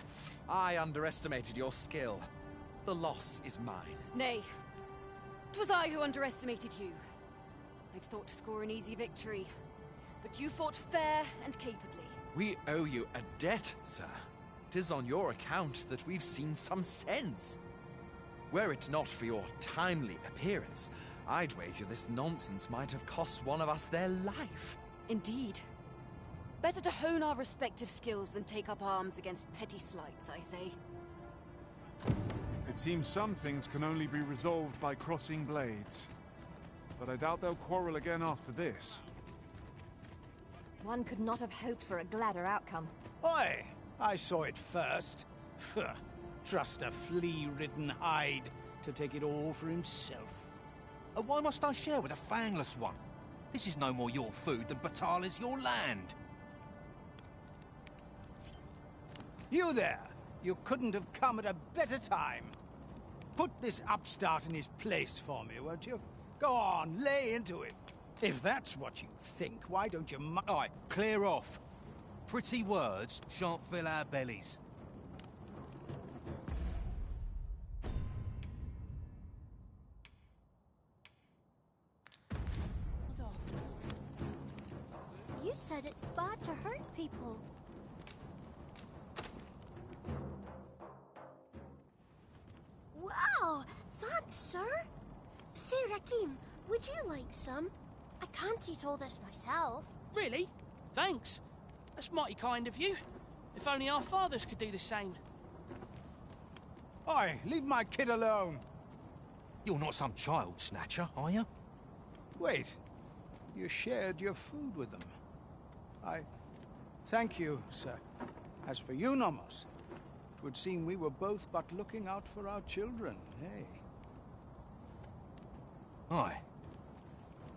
T: I underestimated your skill. The loss is mine.
R: Nay, 'twas I who underestimated you. I'd thought to score an easy victory, but you fought fair and capably.
T: We owe you a debt, sir. 'Tis on your account that we've seen some sense. Were it not for your timely appearance, I'd wager this nonsense might have cost one of us their life.
R: Indeed. Better to hone our respective skills than take up arms against petty slights, I say.
F: It seems some things can only be resolved by crossing blades. But I doubt they'll quarrel again after this.
D: One could not have hoped for a gladder outcome.
O: Oi! I saw it first. Phuh. Trust a flea-ridden hide to take it all for himself.
H: Why must I share with a fangless one? This is no more your food than Batal is your land.
O: You there! You couldn't have come at a better time. Put this upstart in his place for me, won't you? Go on, lay into him. If that's what you think, why don't you
U: Aye, clear off. Pretty words shan't fill our bellies.
M: You said it's bad to hurt people. Wow! Thanks, sir. Say, Rakim, would you like some? I can't eat all this myself.
V: Really? Thanks. That's mighty kind of you. If only our fathers could do the same.
O: Oi, leave my kid alone.
U: You're not some child snatcher, are you?
O: Wait. You shared your food with them. Thank you, sir. As for you, Nomos, it would seem we were both but looking out for our children, eh?
U: Aye.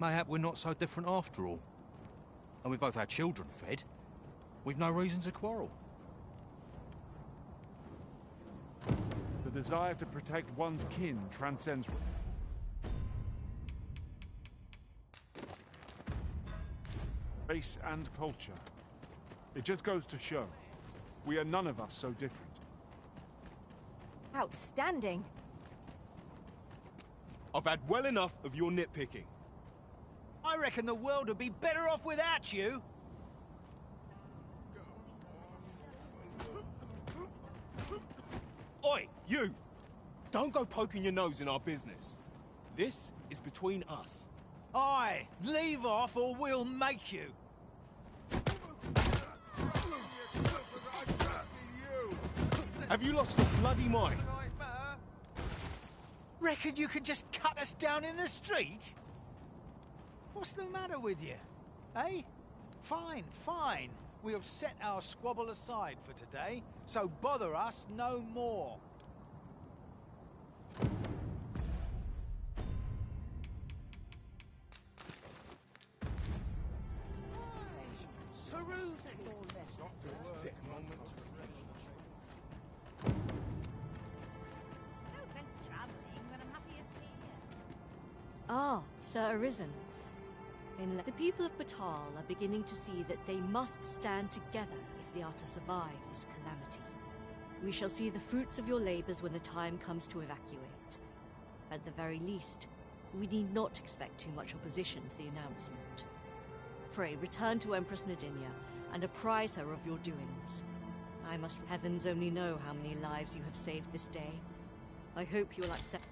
U: Mayhap we're not so different after all. And we both had children fed. We've no reason to quarrel.
F: The desire to protect one's kin transcends... race and culture. It just goes to show, we are none of us so different.
D: Outstanding.
W: I've had well enough of your nitpicking.
O: I reckon the world would be better off without you.
W: Oi, you! Don't go poking your nose in our business. This is between us.
O: Aye, leave off or we'll make you.
W: Have you lost your bloody mind?
O: Reckon you can just cut us down in the street? What's the matter with you? Eh? Fine, fine. We'll set our squabble aside for today, so bother us no more.
P: Ah, Sir Arisen. The people of Batal are beginning to see that they must stand together if they are to survive this calamity. We shall see the fruits of your labors when the time comes to evacuate. At the very least, we need not expect too much opposition to the announcement. Pray, return to Empress Nadinia and apprise her of your doings. Heavens only know how many lives you have saved this day. I hope you will accept...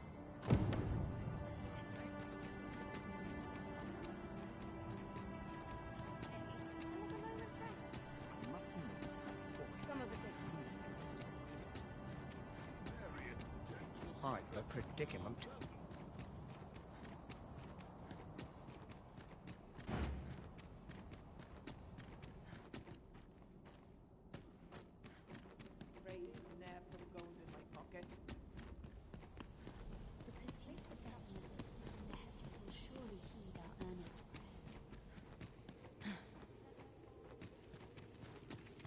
I: Predicament.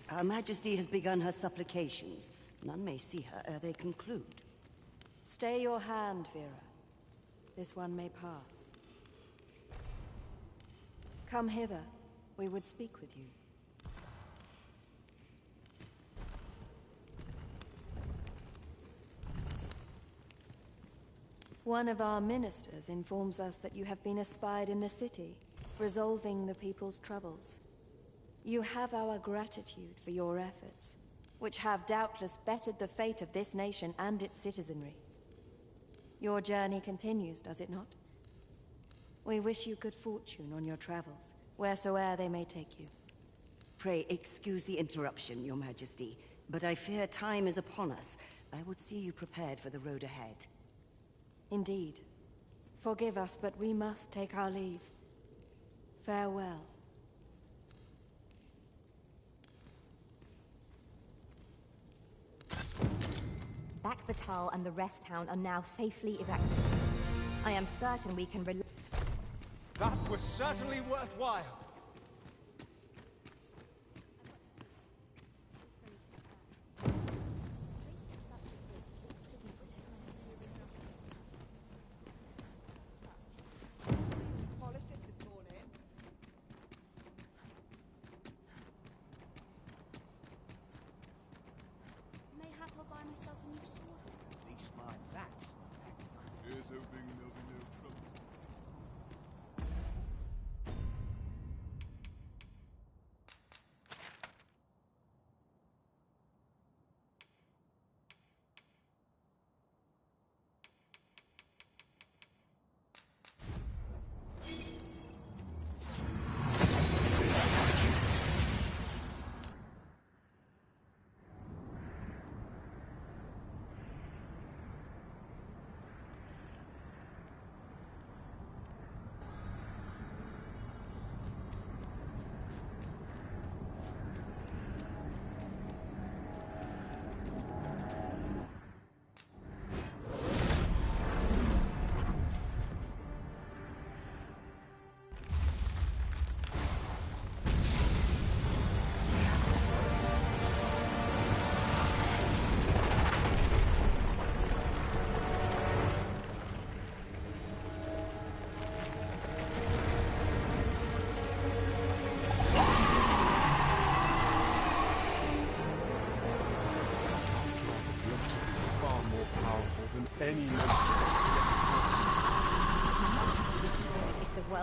X: Her Majesty has begun her supplications. None may see her ere they conclude.
Y: Stay your hand, Vera. This one may pass. Come hither. We would speak with you. One of our ministers informs us that you have been espied in the city, resolving the people's troubles. You have our gratitude for your efforts, which have doubtless bettered the fate of this nation and its citizenry. Your journey continues, does it not? We wish you good fortune on your travels, wheresoe'er they may take you.
X: Pray excuse the interruption, Your Majesty, but I fear time is upon us. I would see you prepared for the road ahead.
Y: Indeed. Forgive us, but we must take our leave. Farewell.
D: Back Batal and the rest town are now safely evacuated. I am certain we can
E: That was certainly worthwhile.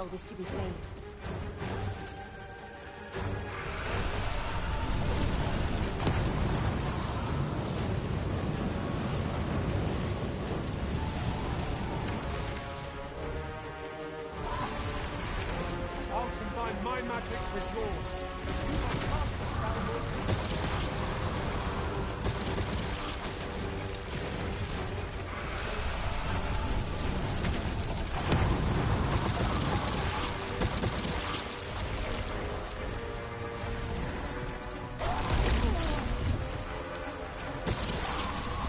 D: world is to be saved.
F: I'll combine my magic with yours. You must cast the spell.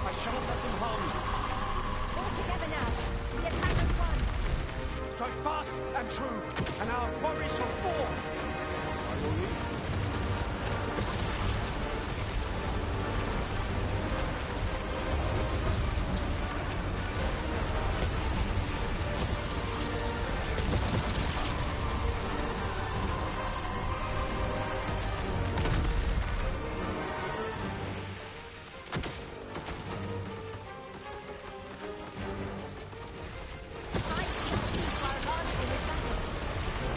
F: I shan't let them harm you.
D: All together now. The attack has won.
F: Strike fast and true, and our quarry shall fall. I will lead.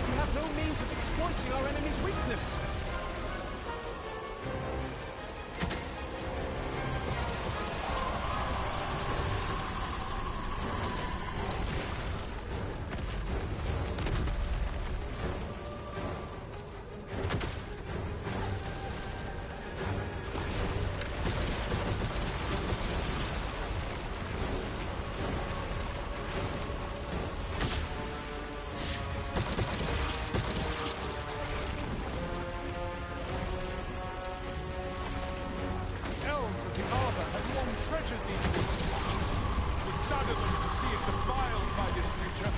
F: We have no means of exploiting our enemy's weakness. Elves of the Arbor have long treasured these woods. It would sadden them to see it defiled by this creature.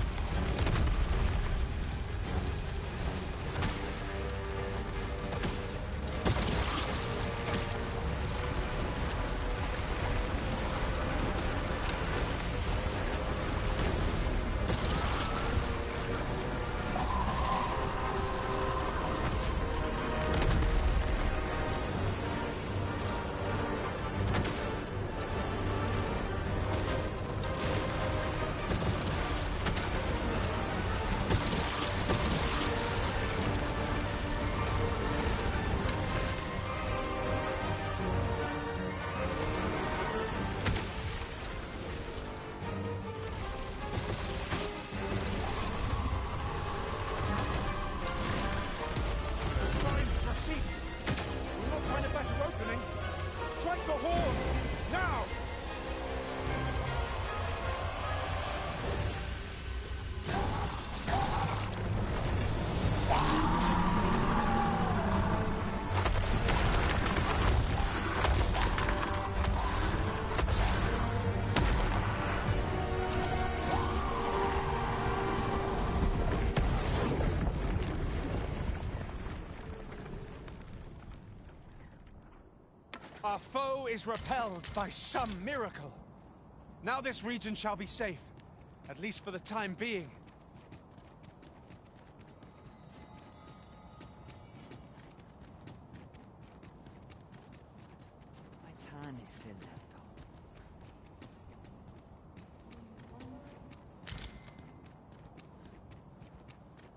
F: Try and proceed. We'll not find a better opening. Strike the horn! Now! Our foe is repelled by some miracle. Now this region shall be safe, at least for the time being.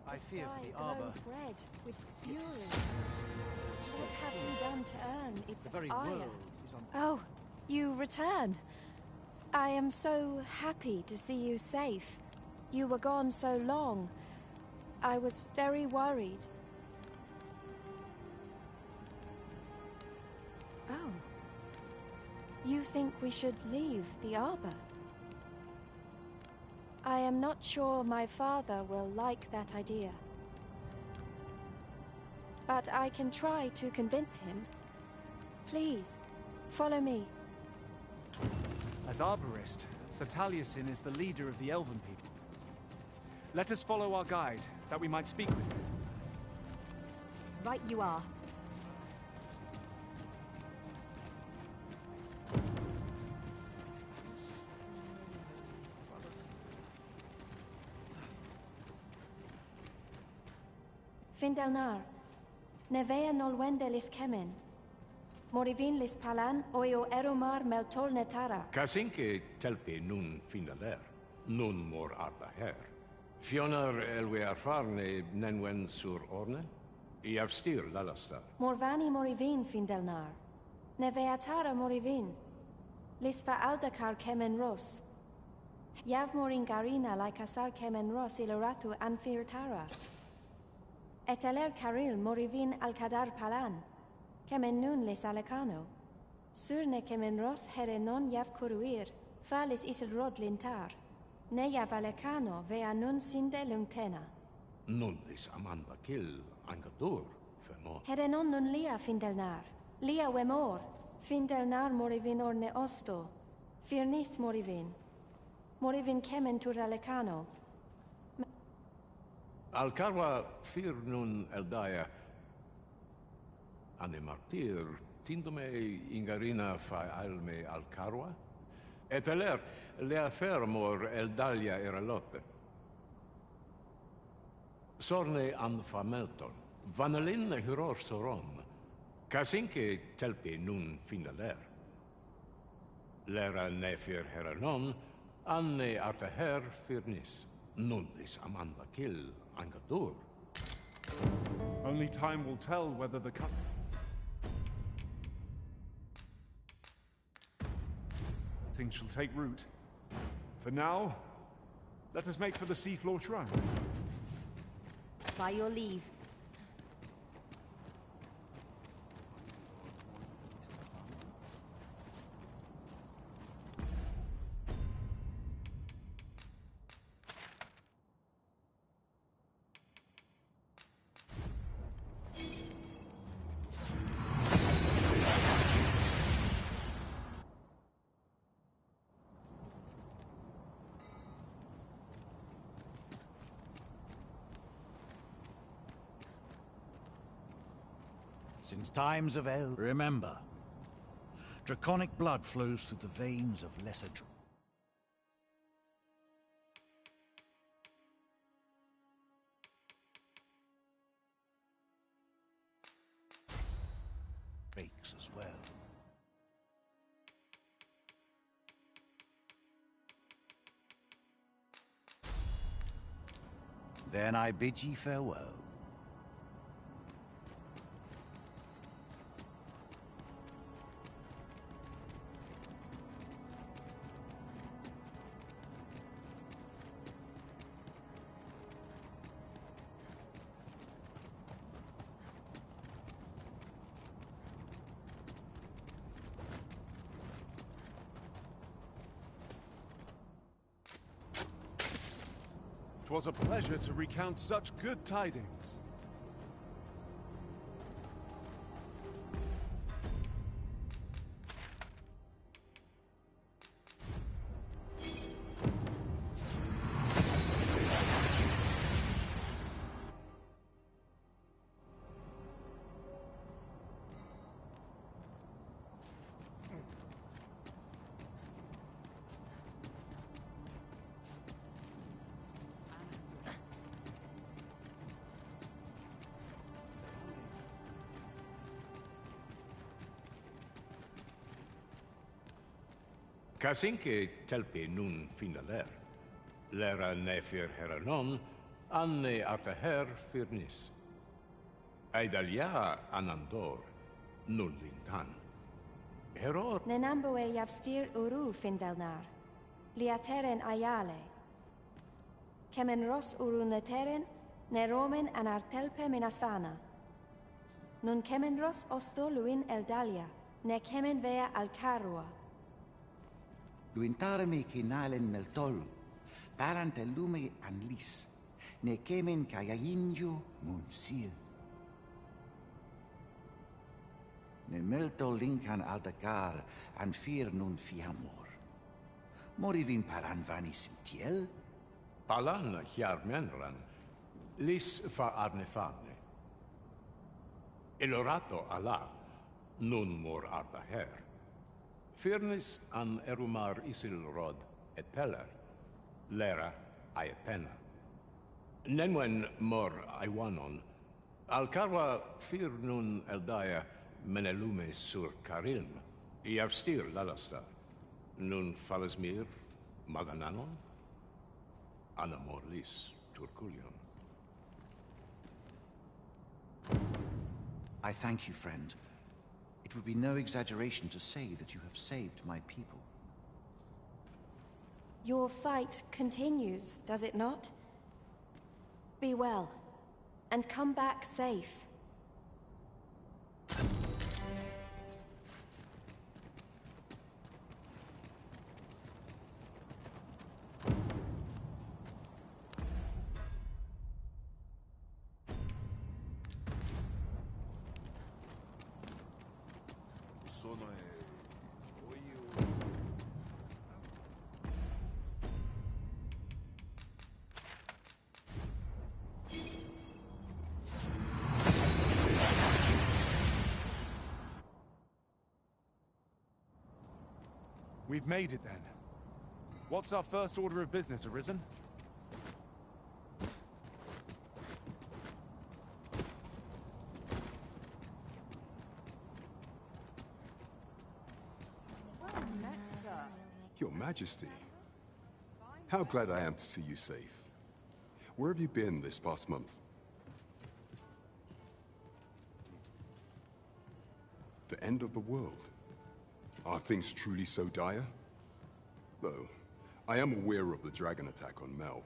I: I fear for the
Y: sky
I: arbor.
Y: glows red with fury. What have we done to earn its
I: The very
Y: ire?
I: world is on.
Y: Oh, you return. I am so happy to see you safe. You were gone so long. I was very worried. Oh. You think we should leave the arbor? I am not sure my father will like that idea. But I can try to convince him. Please, follow me.
E: As Arborist, Sir Taliesin is the leader of the Elven people. Let us follow our guide, that we might speak with him.
D: Right you are.
Y: Findelnar, nevea nolwende lis kemen. Morivin lis palan oio eromar meltol netara.
A: Kasinke telpe nun finaler, nun mor arda her.
L: Fionar elwe arfarne nenwen sur orne? I avstir lalastar.
Y: Morvani morivin findelnar. Neveatara morivin. Lisfa aldakar kemen ros. Yav morin garina laikasar kemen ros iloratu anfirtara. Eteler karil morivin alkadar palan. Kemen nun les alecano. Surne kemen ros herenon yav kuruir. Falis isilrod lintar. Ne yav alecano vea nun sinde lungtena.
L: Nun lis amanda kill angadur, femor.
Y: Herenon nun lia findelnar. Lia wemor. Findelnar morivin orne osto. Firnis morivin. Morivin kemen turalecano.
L: Alcarwa fir nun eldaya. Ane martir, tindome ingarina fa alme Alcarwa? Et aler, lea fermor eldalia eralotte. Sorne an famelton, vanalin hyror soron. Kasinke telpi nun finaler. Lera nefir heranon, anne arteher firnis. Nullis amanda kill angadur.
F: Only time will tell whether the cut... Things shall take root. For now, let us make for the seafloor shrine.
D: By your leave.
O: Since times of El, remember, draconic blood flows through the veins of lesser drakes as well. Then I bid ye farewell.
F: It was a pleasure to recount such good tidings.
L: Kasinke telpi nun finaler. Lera nefir heranon, anne arteher firnis. Aidalia anandor, nun lintan. Heror...
Y: Nenamboe yavstir uru findelnar. Liateren ayale. Kemen ros uru neteren, neromen anartelpe minasfana. Nun kemen ros osto luin eldalia, ne kemen vea alcarua.
A: Luintarme kinalen meltol, parante lume anlis, ne kemen kayayinjo munsil. Ne meltol linkan aldagar an fir nun fiamor. Morivin paran vanis tiel?
L: Palan menran, lis fa arnefane. Elorato ala, nun mor ardaher. Firnis an erumar isilrod eteller, lera aetena. Nenwen mor aiwanon, alcarwa fir nun eldaya menelume sur carilm, iavstir lalastar. Nun falasmir magananon, anamor lis Turkullion.
A: I thank you, friend. It would be no exaggeration to say that you have saved my people.
Y: Your fight continues, does it not? Be well, and come back safe.
F: We've made it then. What's our first order of business, Arisen?
B: Your Majesty, how glad I am to see you safe. Where have you been this past month? The end of the world. Are things truly so dire? Though, I am aware of the dragon attack on Melv.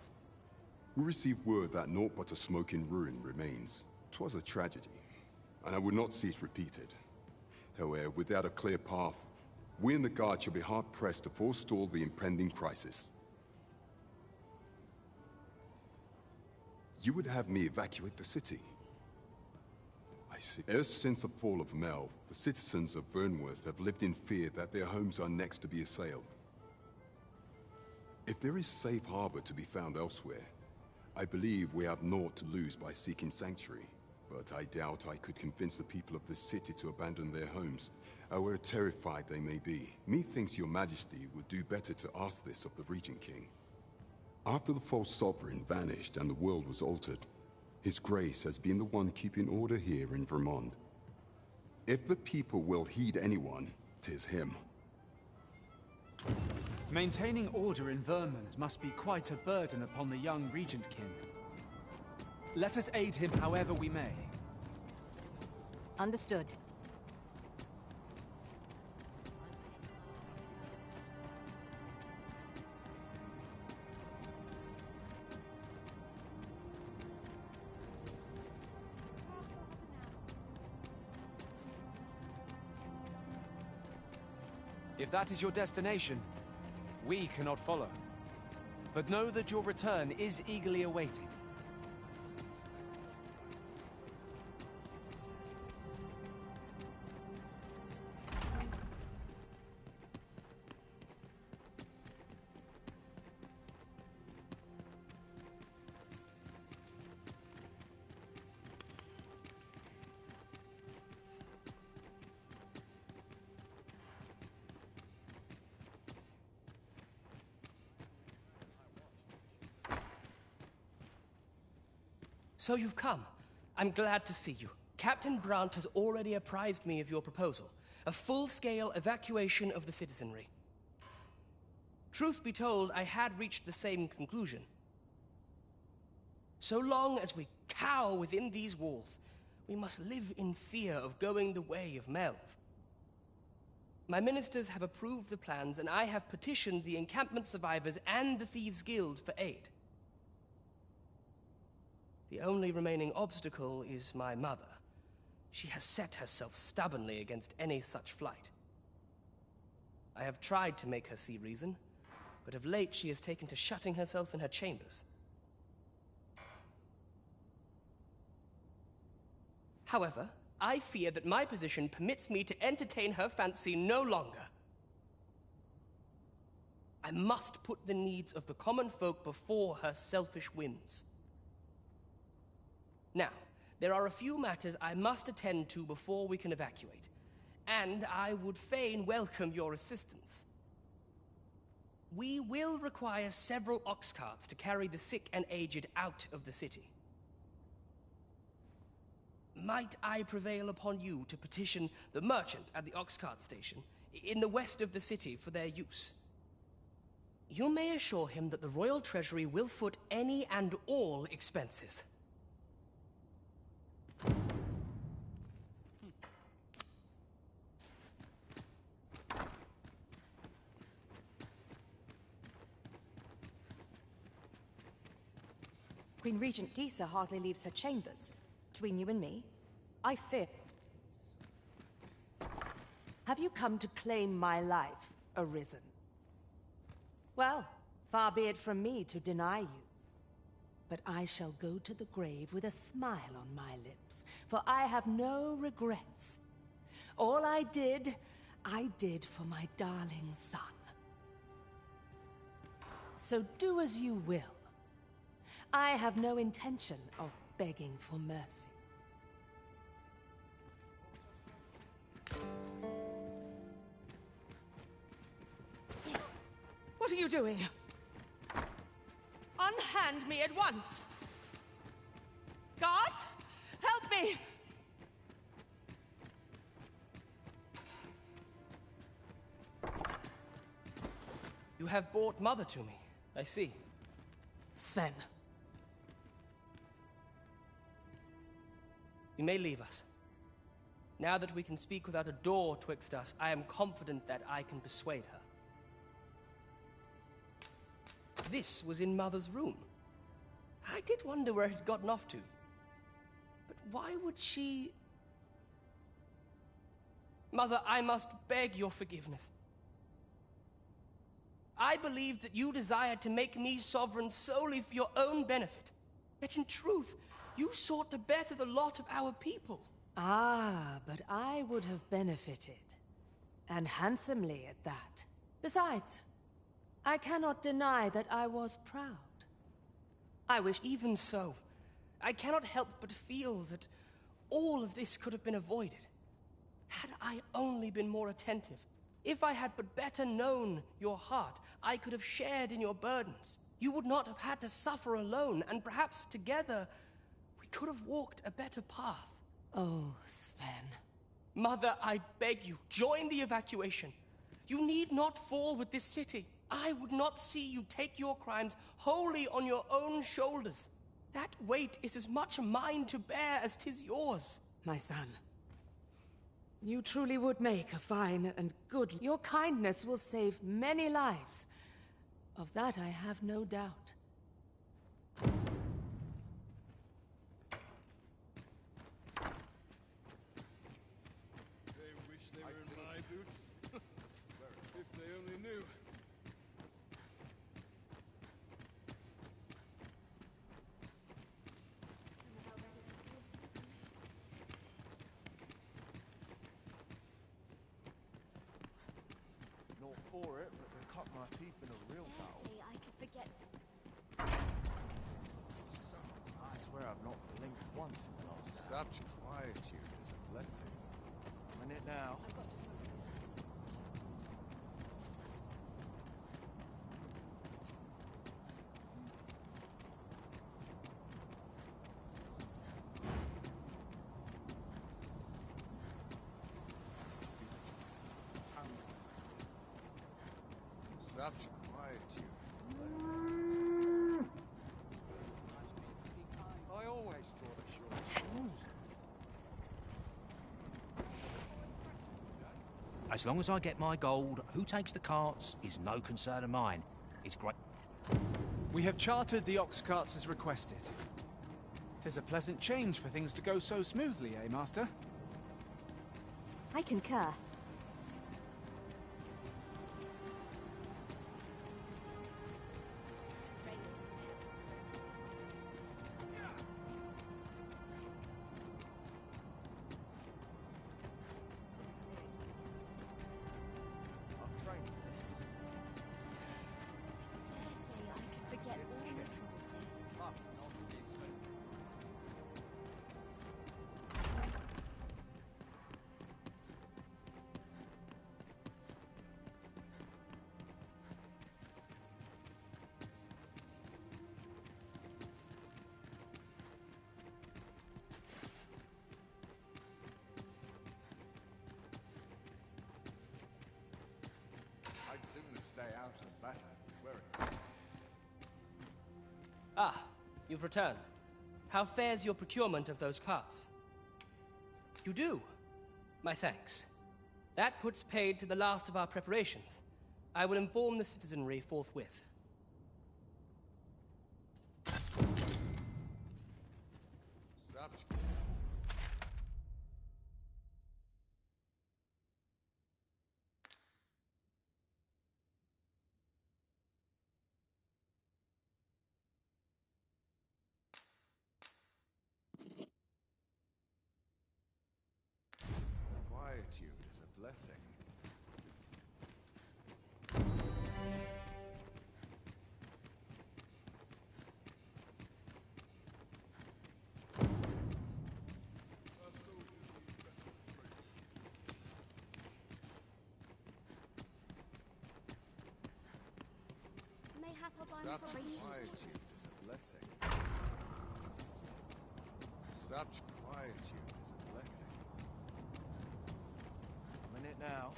B: We received word that naught but a smoking ruin remains. 'Twas a tragedy, and I would not see it repeated. However, without a clear path, we and the Guard shall be hard-pressed to forestall the impending crisis. You would have me evacuate the city? I see. Ever since the fall of Melv, the citizens of Vernworth have lived in fear that their homes are next to be assailed. If there is safe harbor to be found elsewhere, I believe we have naught to lose by seeking sanctuary. But I doubt I could convince the people of this city to abandon their homes, however terrified they may be. Methinks your Majesty would do better to ask this of the Regent King. After the false sovereign vanished and the world was altered, His Grace has been the one keeping order here in Vermont. If the people will heed anyone, 'tis him.
E: Maintaining order in Vermont must be quite a burden upon the young Regent King. Let us aid him however we may.
D: Understood.
E: If that is your destination, we cannot follow. But know that your return is eagerly awaited.
V: So you've come. I'm glad to see you. Captain Brandt has already apprised me of your proposal, a full-scale evacuation of the citizenry. Truth be told, I had reached the same conclusion. So long as we cower within these walls, we must live in fear of going the way of Melv. My ministers have approved the plans, and I have petitioned the encampment survivors and the Thieves' Guild for aid. The only remaining obstacle is my mother. She has set herself stubbornly against any such flight. I have tried to make her see reason, but of late she has taken to shutting herself in her chambers. However, I fear that my position permits me to entertain her fancy no longer. I must put the needs of the common folk before her selfish whims. Now, there are a few matters I must attend to before we can evacuate, and I would fain welcome your assistance. We will require several ox carts to carry the sick and aged out of the city. Might I prevail upon you to petition the merchant at the ox cart station in the west of the city for their use? You may assure him that the Royal Treasury will foot any and all expenses.
Y: Queen Regent Disa hardly leaves her chambers. Between you and me, I fear...
C: Have you come to claim my life, Arisen? Well, far be it from me to deny you. But I shall go to the grave with a smile on my lips, for I have no regrets. All I did for my darling son. So do as you will. I have no intention of begging for mercy. What are you doing? Unhand me at once! Guards, help me!
V: You have brought Mother to me, I see.
C: Sven.
V: You may leave us. Now that we can speak without a door twixt us, I am confident that I can persuade her. This was in Mother's room. I did wonder where it had gotten off to. But why would she... Mother, I must beg your forgiveness. I believed that you desired to make me sovereign solely for your own benefit. Yet in truth, you sought to better the lot of our people.
C: Ah, but I would have benefited. And handsomely at that. Besides, I cannot deny that I was proud.
V: I wish even so. I cannot help but feel that all of this could have been avoided. Had I only been more attentive. If I had but better known your heart, I could have shared in your burdens. You would not have had to suffer alone, and perhaps together, we could have walked a better path.
C: Oh, Sven.
V: Mother, I beg you, join the evacuation. You need not fall with this city. I would not see you take your crimes wholly on your own shoulders. That weight is as much mine to bear as 'tis yours.
C: My son, you truly would make a fine and good... Your kindness will save many lives. Of that I have no doubt.
W: They wish they were in my boots. If they only knew.
F: Not for it, but to cut my teeth in a real battle.
D: I could forget.
F: I swear I've not blinked once in the last hour.
W: Such quietude is a blessing.
F: I'm in it now.
W: Such quietude is a blessing.
F: I always draw the short.
G: As long as I get my gold, who takes the carts is no concern of mine. It's great.
E: We have chartered the ox carts as requested. 'Tis a pleasant change for things to go so smoothly, eh, Master?
D: I concur.
F: I've trained for this.
D: Dare say I could forget all the troubles here.
W: I'd sooner stay out of battle where
V: Ah, you've returned. How fares your procurement of those carts? You do? My thanks. That puts paid to the last of our preparations. I will inform the citizenry forthwith.
F: Quietude is a blessing.
M: Mayhap I'll buy
F: Such
M: some rations.
F: quietude is a blessing. Such quietude is a blessing.
I: I'm in it now.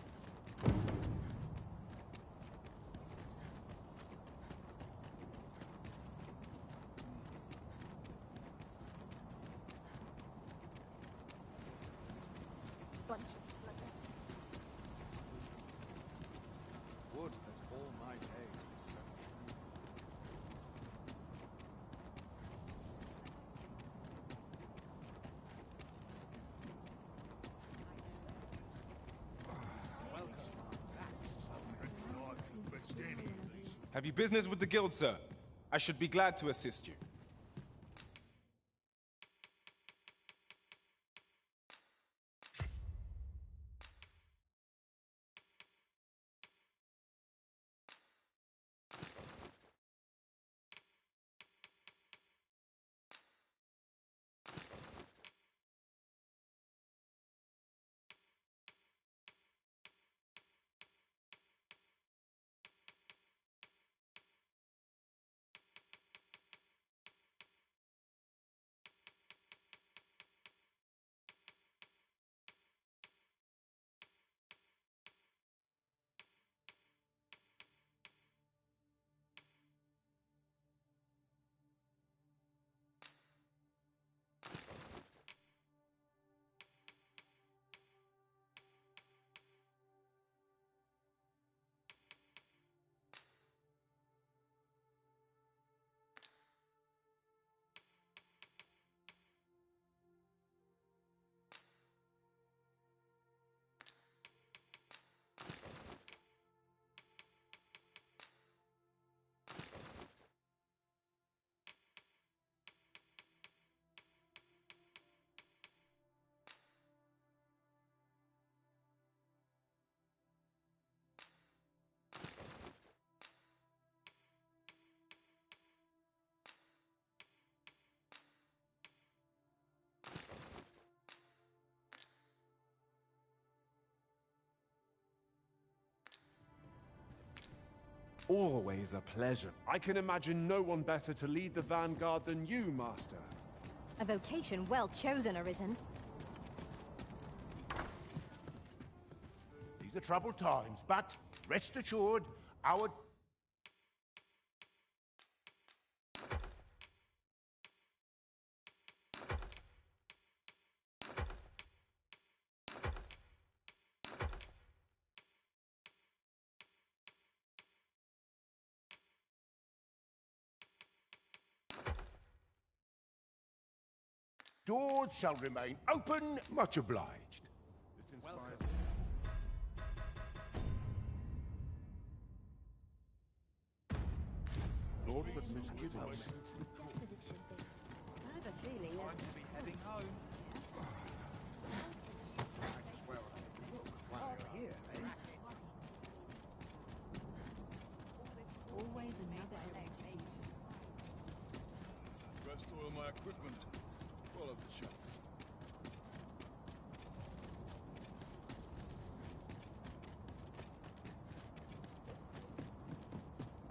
M: Bunch of sluggards.
F: Would that all my days were so.
W: Have you business with the guild, sir? I should be glad to assist you.
F: Always a pleasure. I can imagine no one better to lead the vanguard than you, Master.
D: A vocation well chosen, Arisen.
J: These are troubled times, but rest assured, our... doors shall remain open. Much obliged.
F: This inspires...
J: Lord, but misgivings.
M: Just as it should be.
D: I have a feeling
E: Time to be heading home.
P: Always another errand to see to.
K: Rest oil my equipment. Follow the shots.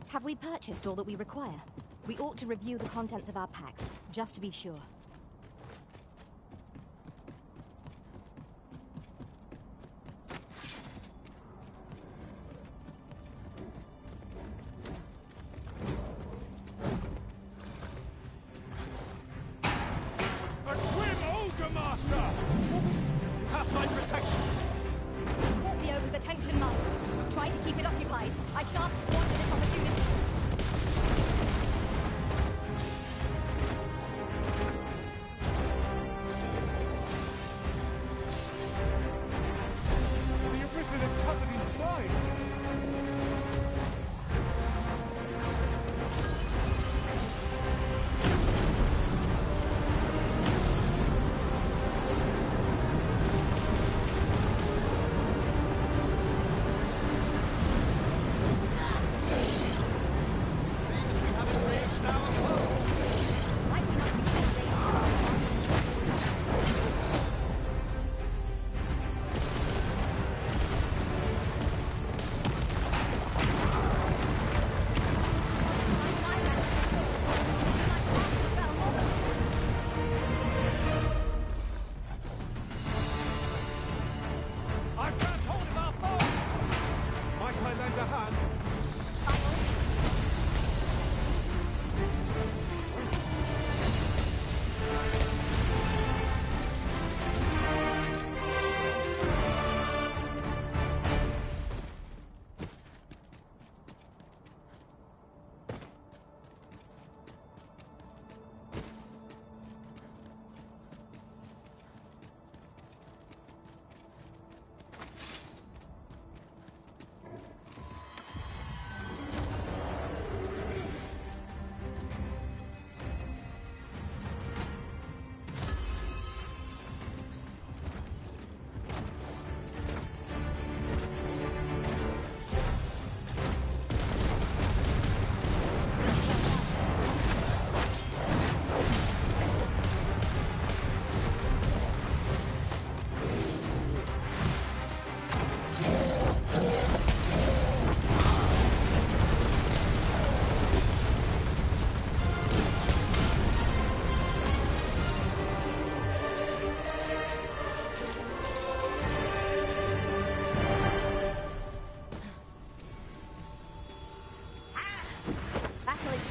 D: Have we purchased all that we require? We ought to review the contents of our packs, just to be sure.
F: my protection!
D: Caught the ogre's attention, Master. Try to keep it occupied. I shan't squander this opportunity.
F: The arisen is covered in slime!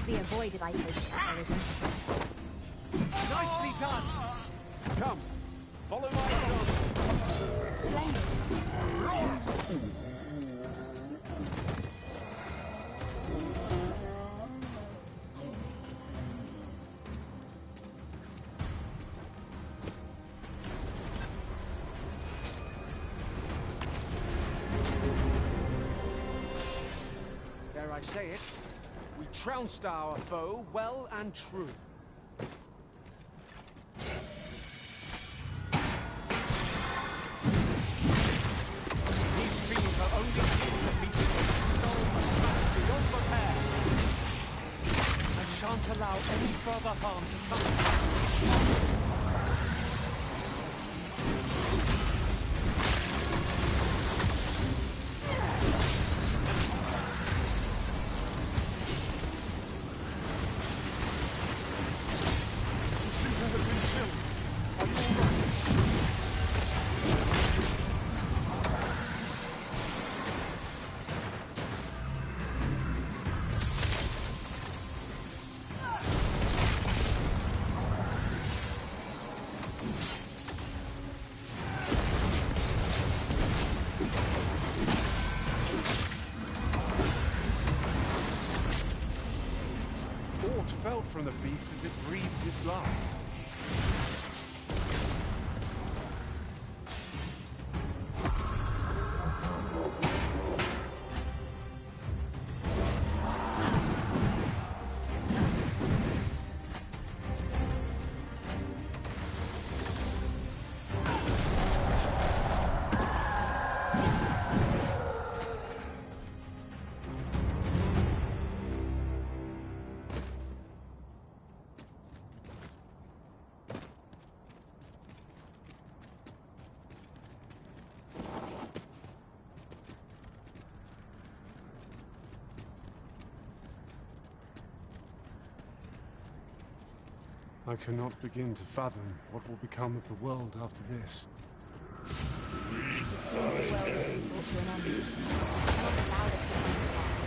D: Avoided, I take it, there isn't.
F: Nicely done! Come, follow my example.
D: Splendid.
F: Dare I say it? We trounced our foe well and true. These fiends are only being defeated when the skulls are smashed beyond repair. I shan't allow any further harm to come. Fell from the beast as it breathed its last. I cannot begin to fathom what will become of the world after this.
D: It seems the world has been brought to an end. I cannot allow this to come to pass.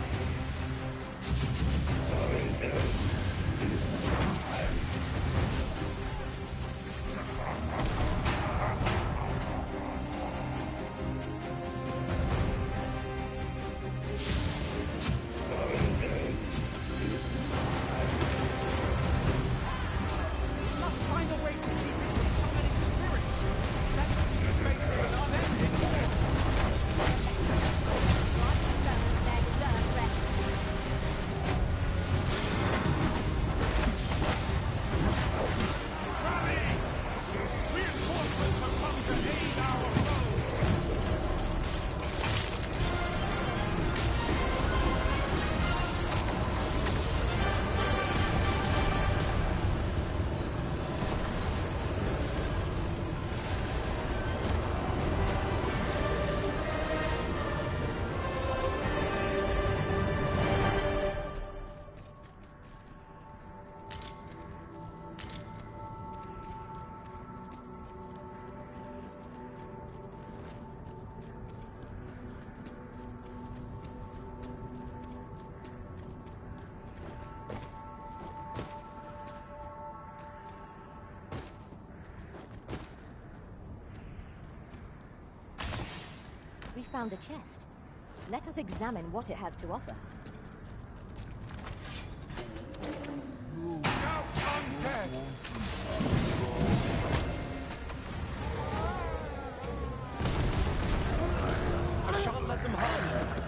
D: We found a chest. Let us examine what it has to offer.
W: Now undead!
F: I shan't let them harm you.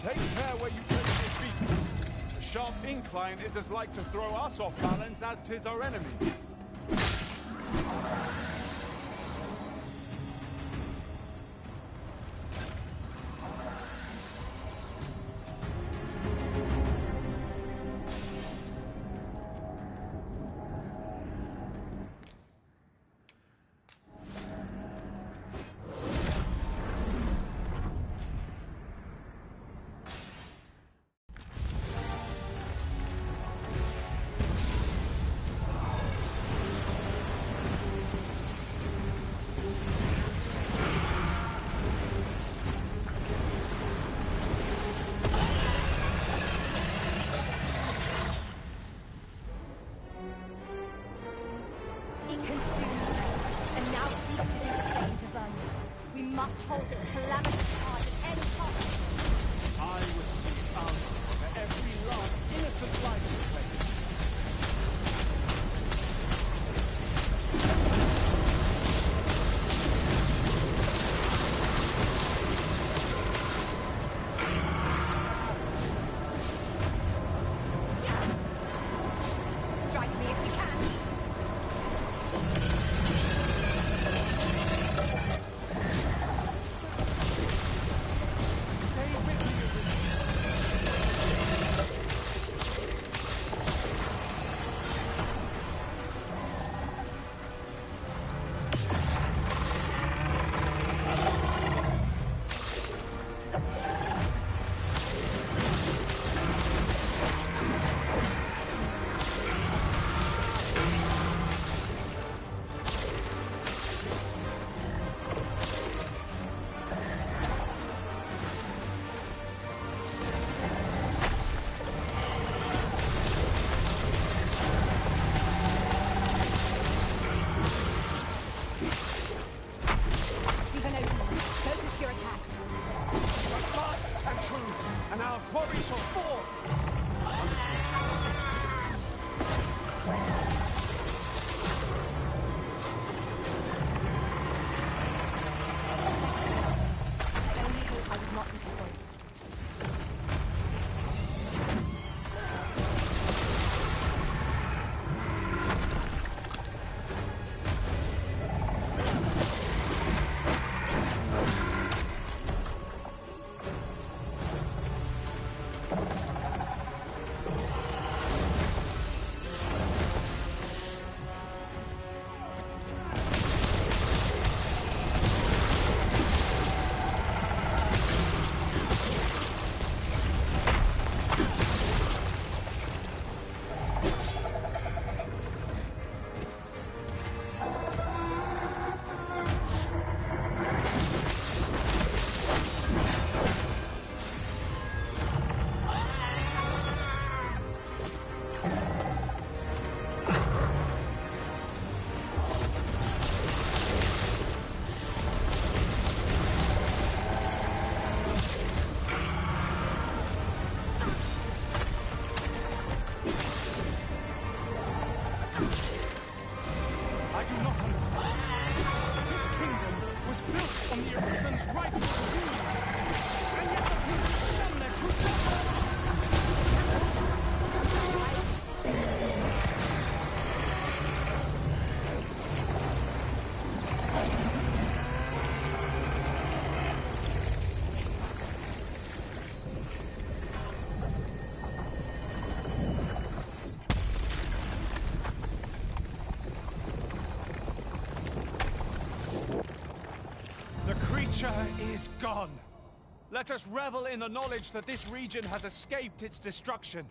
K: Take care where you place your feet. The sharp incline is as like to throw us off balance as 'tis our enemy.
D: We must halt its calamitous charge at any cost.
K: I would see out for every last innocent life is taken.
D: Strike me if you can.
K: I do not understand. This kingdom was built on the Arisen's rightful rule, and yet the people shun their The creature is gone. Let us revel in the knowledge that this region has escaped its destruction.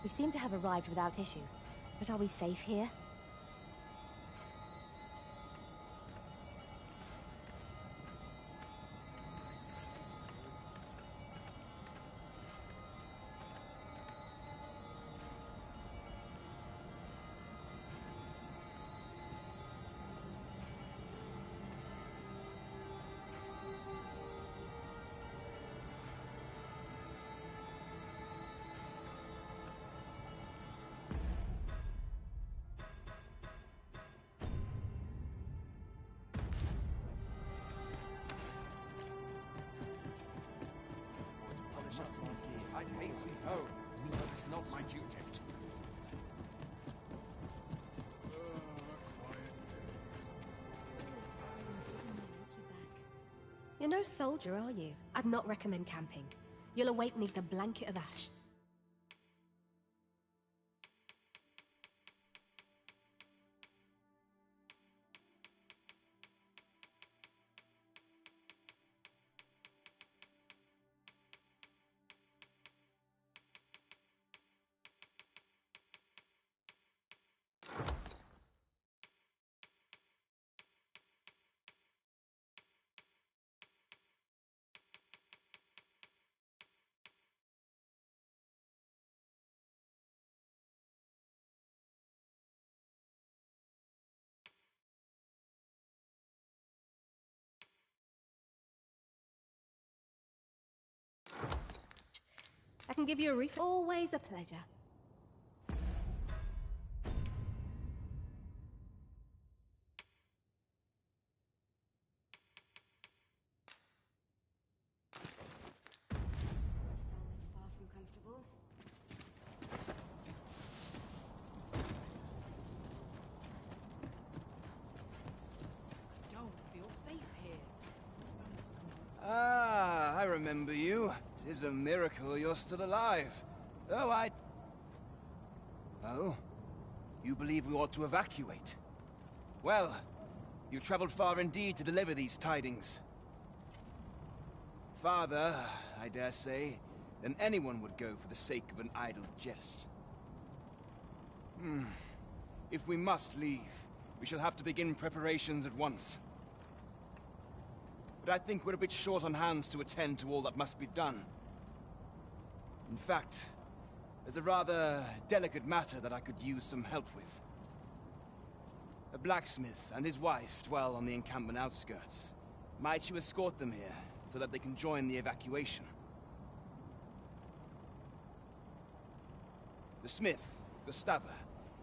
D: We seem to have arrived without issue. But are we safe here?
G: I'd hasten home, but it's not my duty.
N: You're no soldier, are you? I'd not recommend camping. You'll awake beneath a blanket of ash. I can give you a reef. Always a pleasure.
D: Far from comfortable.
V: I don't feel safe here.
H: Ah, I remember you. It is a miracle you're still alive. Oh, Oh? You believe we ought to evacuate? Well, you traveled far indeed to deliver these tidings. Farther, I dare say, than anyone would go for the sake of an idle jest. If we must leave, we shall have to begin preparations at once. But I think we're a bit short on hands to attend to all that must be done. In fact, there's a rather delicate matter that I could use some help with. A blacksmith and his wife dwell on the encampment outskirts. Might you escort them here, so that they can join the evacuation? The smith, Gustava,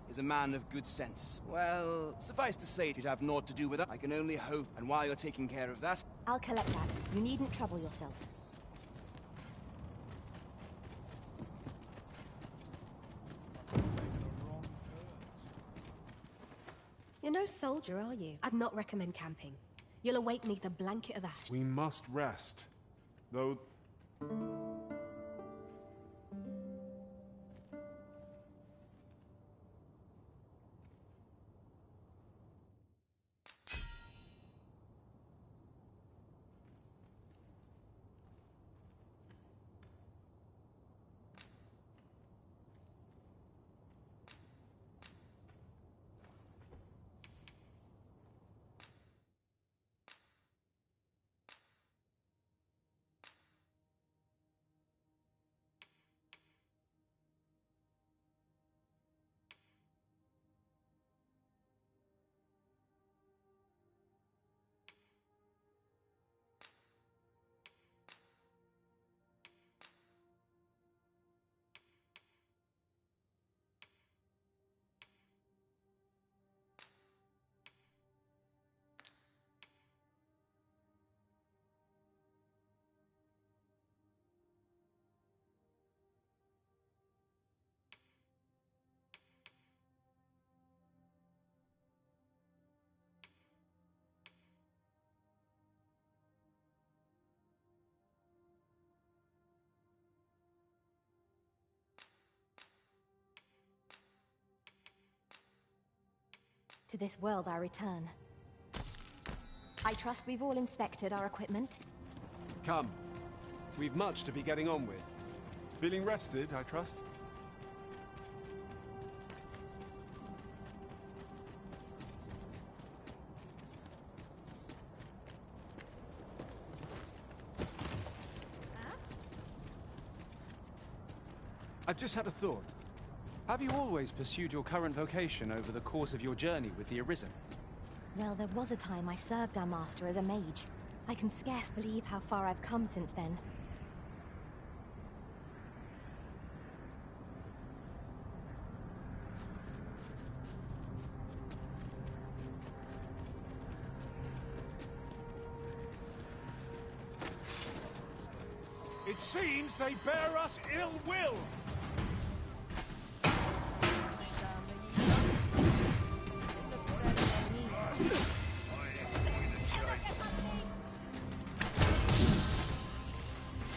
H: is a man of good sense. Well, suffice to say, he'd have naught to do with it. I can only hope, and while you're taking care of that...
D: I'll collect that. You needn't trouble yourself.
N: You're no soldier, are you? I'd not recommend camping. You'll awake beneath a blanket of ash.
F: We must rest. Though...
D: To this world I return. I trust we've all inspected our equipment.
F: Come. We've much to be getting on with. Feeling rested, I trust? I've just had a thought. Have you always pursued your current vocation over the course of your journey with the Arisen?
D: Well, there was a time I served our master as a mage. I can scarce believe how far I've come since then.
K: It seems they bear us ill will!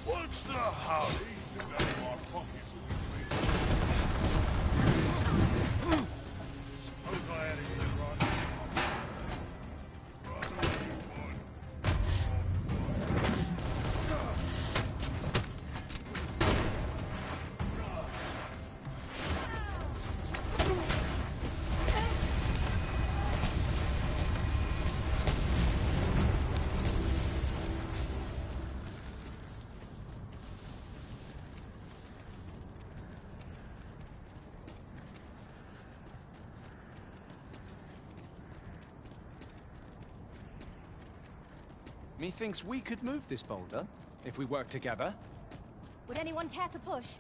J: What's the hurry? Our pockets will be free. Suppose I had a good run.
E: Methinks we could move this boulder, if we work together.
D: Would anyone care to push?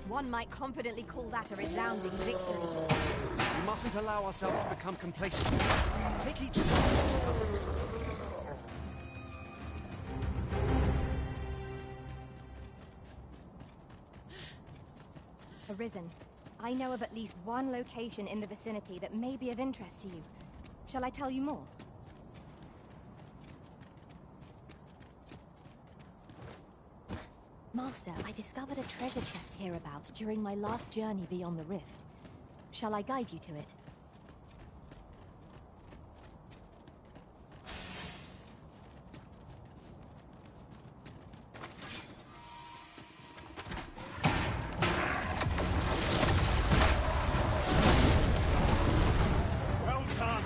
D: One might confidently call that a resounding victory.
F: We mustn't allow ourselves to become complacent. Take each chance.
D: Arisen, I know of at least one location in the vicinity that may be of interest to you. Shall I tell you more? Master, I discovered a treasure chest hereabouts during my last journey beyond the rift. Shall I guide you to it?
J: Well done.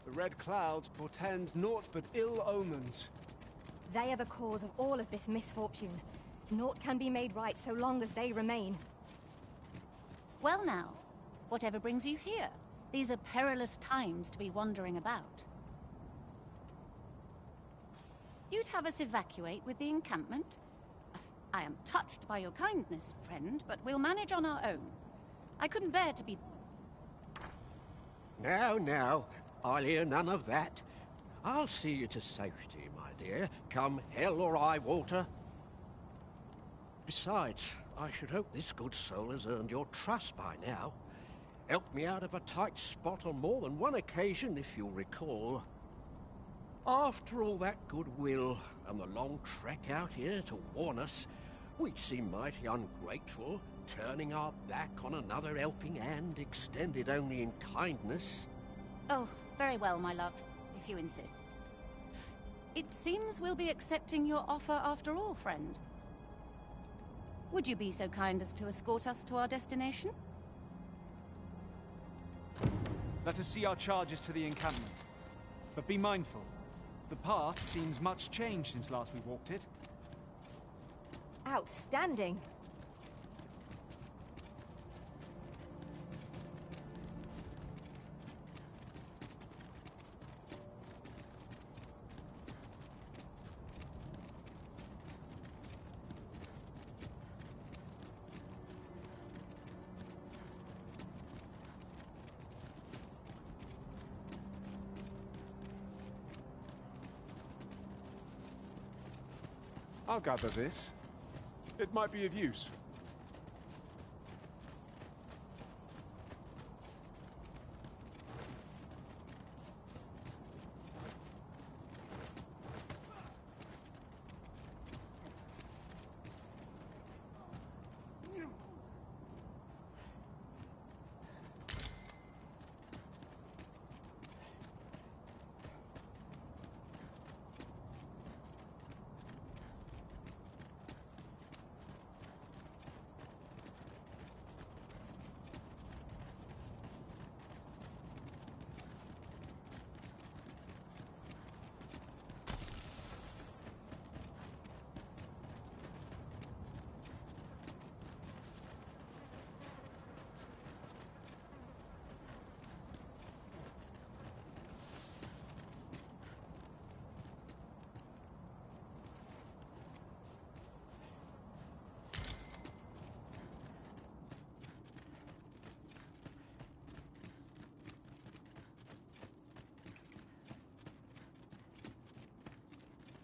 F: The red clouds portend naught but ill omens.
D: They are the cause of all of this misfortune. Naught can be made right so long as they remain.
Q: Well now, whatever brings you here? These are perilous times to be wandering about. You'd have us evacuate with the encampment? I am touched by your kindness, friend, but we'll manage on our own. I couldn't bear to be...
R: Now, I'll hear none of that. I'll see you to safety, my dear, come hell or high water. Besides, I should hope this good soul has earned your trust by now. Helped me out of a tight spot on more than one occasion, if you'll recall. After all that goodwill and the long trek out here to warn us, we'd seem mighty ungrateful, turning our back on another helping hand extended only in kindness.
Q: Oh, very well, my love, if you insist. It seems we'll be accepting your offer after all, friend. Would you be so kind as to escort us to our destination?
E: Let us see our charges to the encampment. But be mindful. The path seems much changed since last we walked it.
D: Outstanding.
F: I'll gather this. It might be of use.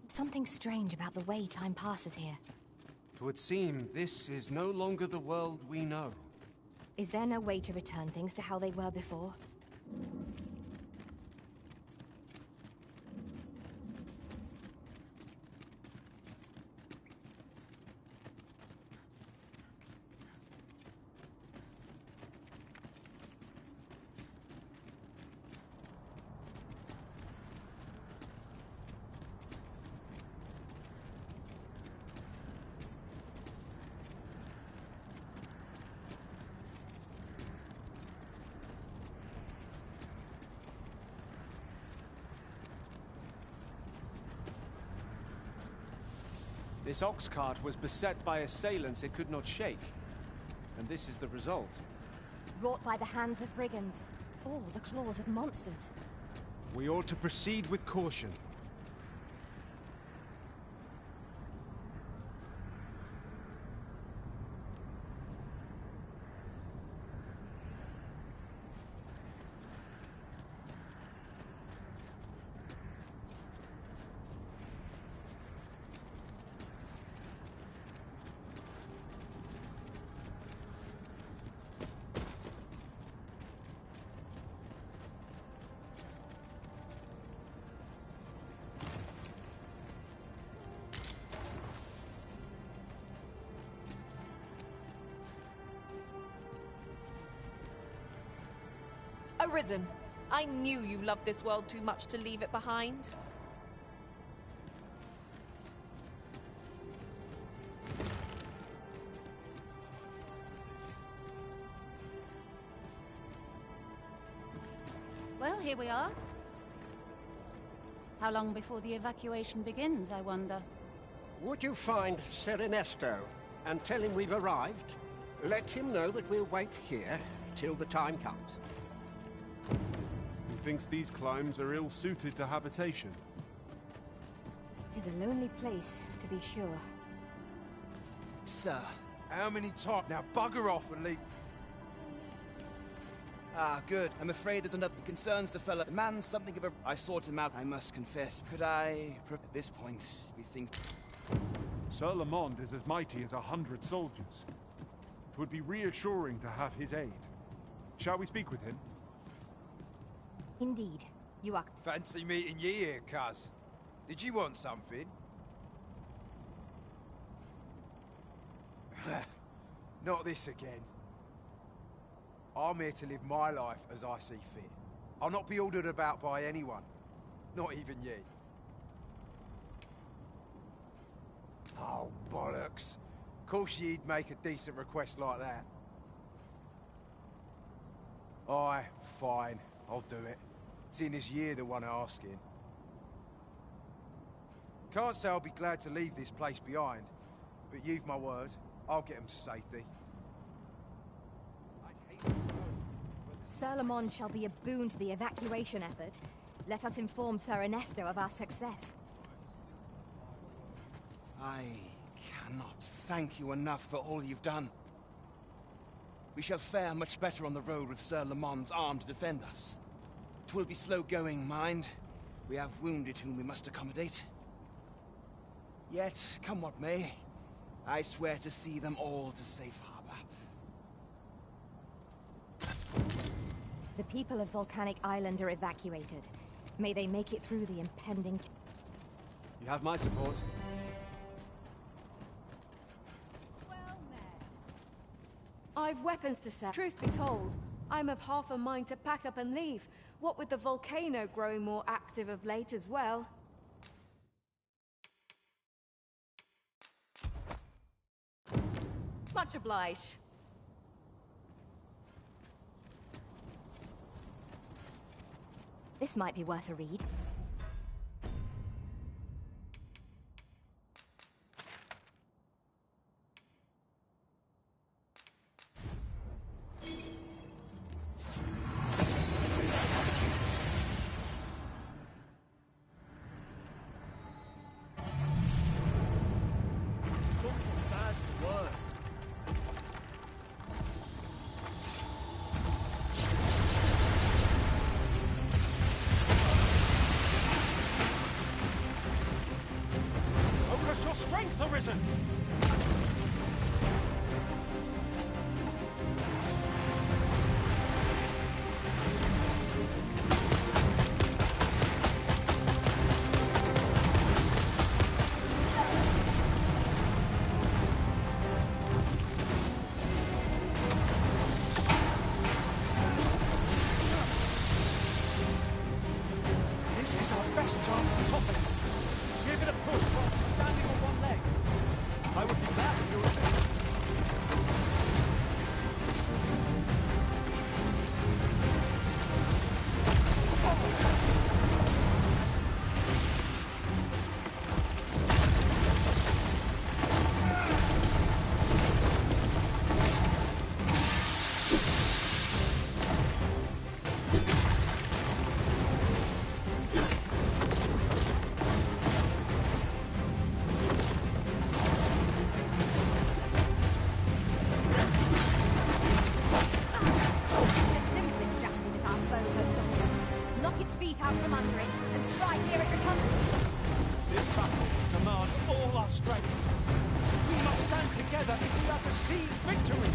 D: Something strange about the way time passes here.
F: It would seem this is no longer the world we know.
D: Is there no way to return things to how they were before?
E: This ox cart was beset by assailants it could not shake. And this is the result.
D: Wrought by the hands of brigands, or the claws of monsters.
F: We ought to proceed with caution.
O: Arisen, I knew you loved this world too much to leave it behind.
Q: Well, here we are. How long before the evacuation begins, I wonder?
R: Would you find Ser Ernesto and tell him we've arrived? Let him know that we'll wait here till the time comes.
F: He thinks these climes are ill-suited to habitation.
D: It is a lonely place, to be sure.
H: Sir.
I: How many times? Now bugger off and leave.
H: Ah, good. I'm afraid there's enough concerns the fella. The man's something of a... I sought him out, I must confess. Could I... At this point, we think...
F: Sir Lamond is as mighty as 100 soldiers. It would be reassuring to have his aid. Shall we speak with him?
D: Indeed. You are...
I: Fancy meeting ye here, cuz. Did you want something? Not this again. I'm here to live my life as I see fit. I'll not be ordered about by anyone. Not even ye. Oh, bollocks. Of course you'd make a decent request like that. Aye, fine. I'll do it. Seeing as you're the one asking. Can't say I'll be glad to leave this place behind, but you've my word. I'll get them to safety.
D: Sir Lamond shall be a boon to the evacuation effort. Let us inform Sir Ernesto of our success.
H: I cannot thank you enough for all you've done. We shall fare much better on the road with Sir Lamond's arm to defend us. 'Twill be slow going, mind. We have wounded whom we must accommodate. Yet, come what may, I swear to see them all to safe harbor.
D: The people of Volcanic Island are evacuated. May they make it through the impending...
F: You have my support.
S: I've weapons to sell. Truth be told, I'm of half a mind to pack up and leave. What with the volcano growing more active of late as well.
O: Much obliged.
D: This might be worth a read.
K: Strength arisen! This is our best chance to top it. Give it a push while standing on one leg. I would be glad battle will demand all our strength. We must stand together if we are to seize victory.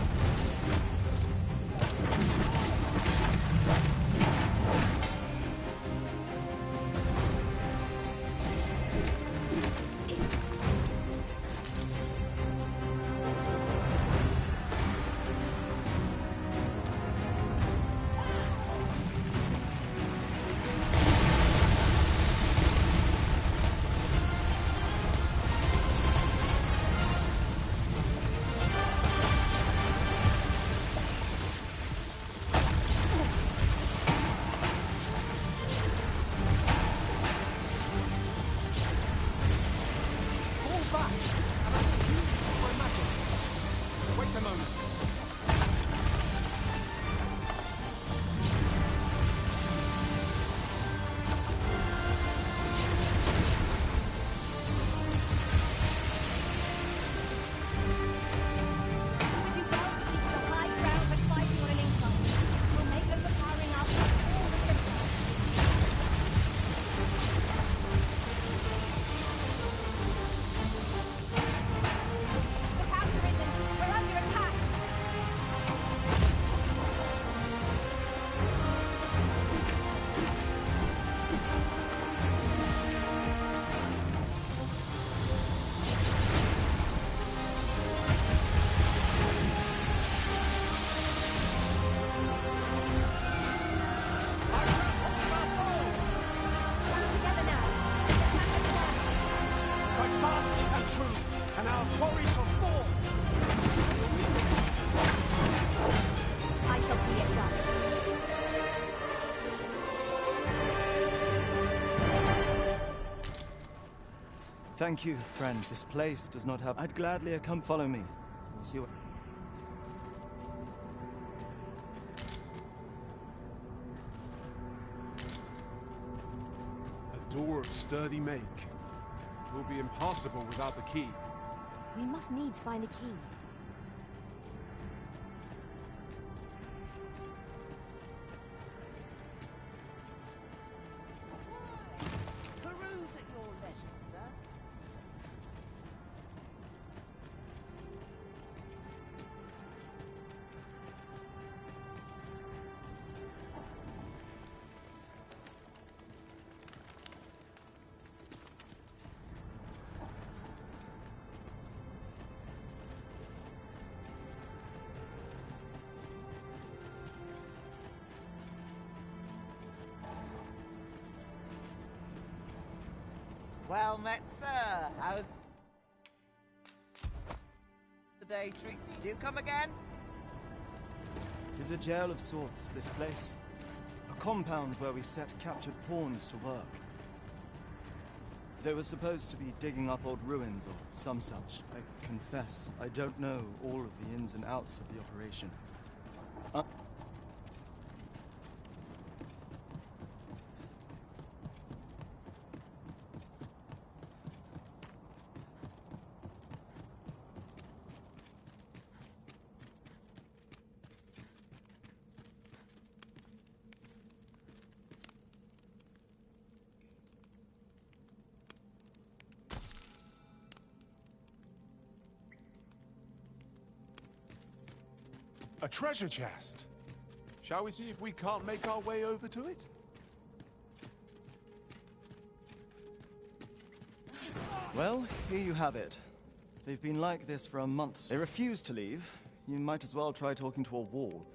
F: Thank you, friend. This place does not have... I'd gladly come follow me. We'll see what... A door of sturdy make. It will be impossible without the key.
D: We must needs find the key.
A: Well met, sir. How's the day treated? Do you come again?
F: It is a jail of sorts, this place. A compound where we set captured pawns to work. They were supposed to be digging up old ruins or some such. I confess, I don't know all of the ins and outs of the operation. A treasure chest. Shall we see if we can't make our way over to it? Well, here you have it. They've been like this for a month. They refuse to leave. You might as well try talking to a wall.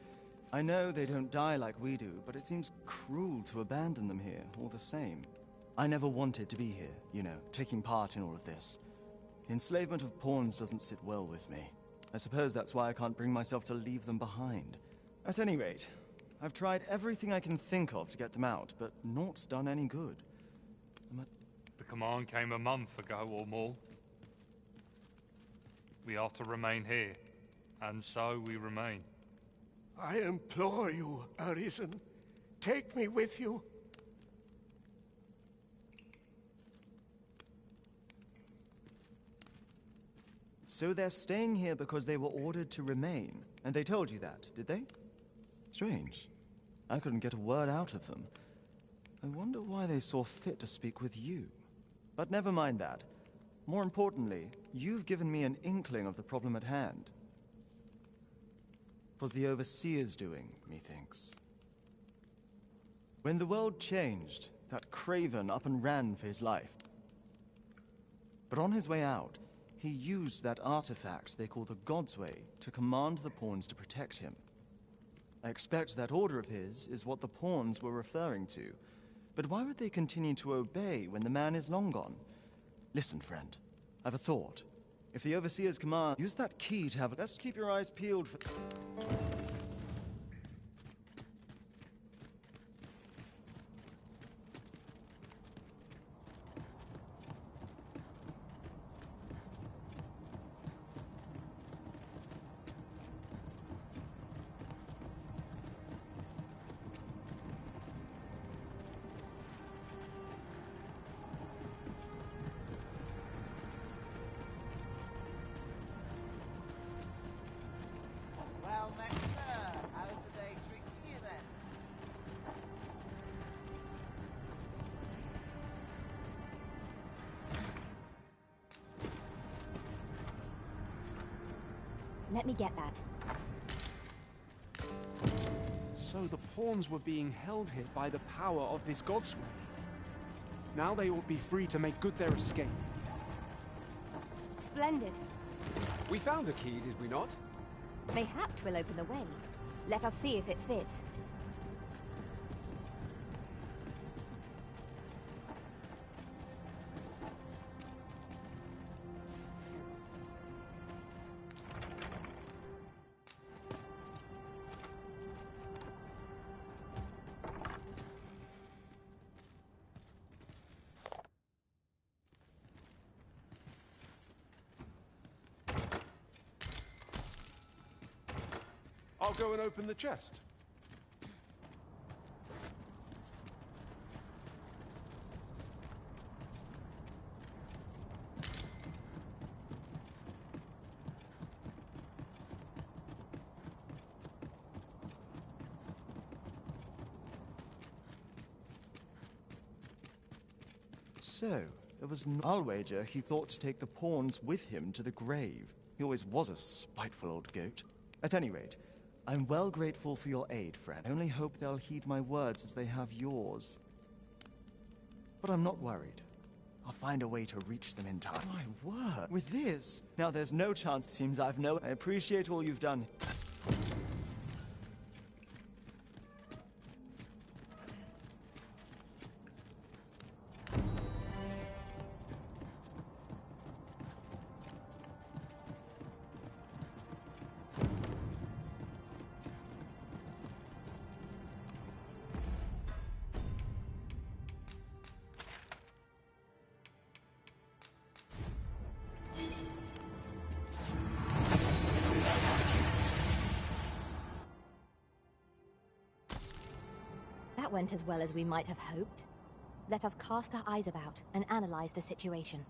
F: I know they don't die like we do, but it seems cruel to abandon them here, all the same. I never wanted to be here, you know, taking part in all of this. The enslavement of pawns doesn't sit well with me. I suppose that's why I can't bring myself to leave them behind. At any rate, I've tried everything I can think of to get them out, but naught's done any good.
L: The command came a month ago or more. We are to remain here, and so we remain.
J: I implore you, Arisen. Take me with you.
F: So they're staying here because they were ordered to remain, and they told you that, did they? Strange. I couldn't get a word out of them. I wonder why they saw fit to speak with you. But never mind that. More importantly, you've given me an inkling of the problem at hand. It was the Overseer's doing, methinks. When the world changed, that craven up and ran for his life. But on his way out, he used that artifact they call the God's Way to command the pawns to protect him. I expect that order of his is what the pawns were referring to. But why would they continue to obey when the man is long gone? Listen, friend. I've a thought. If the Overseer's command, use that key to have... Let's keep your eyes peeled for...
A: Well met, sir. How's the day treating you then?
D: Let me get that.
E: So the pawns were being held here by the power of this God's Way. Now they ought be free to make good their escape.
D: Splendid.
B: We found a key, did we not?
D: Mayhap 'twill open the way. Let us see if it fits.
W: I'll go and open the chest.
F: So, there was I'll wager he thought to take the pawns with him to the grave. He always was a spiteful old goat. At any rate, I'm well grateful for your aid, friend. I only hope they'll heed my words as they have yours. But I'm not worried. I'll find a way to reach them in time. My word! With this, now there's no chance. Seems I've no... I appreciate all you've done.
D: That went as well as we might have hoped. Let us cast our eyes about and analyze the situation.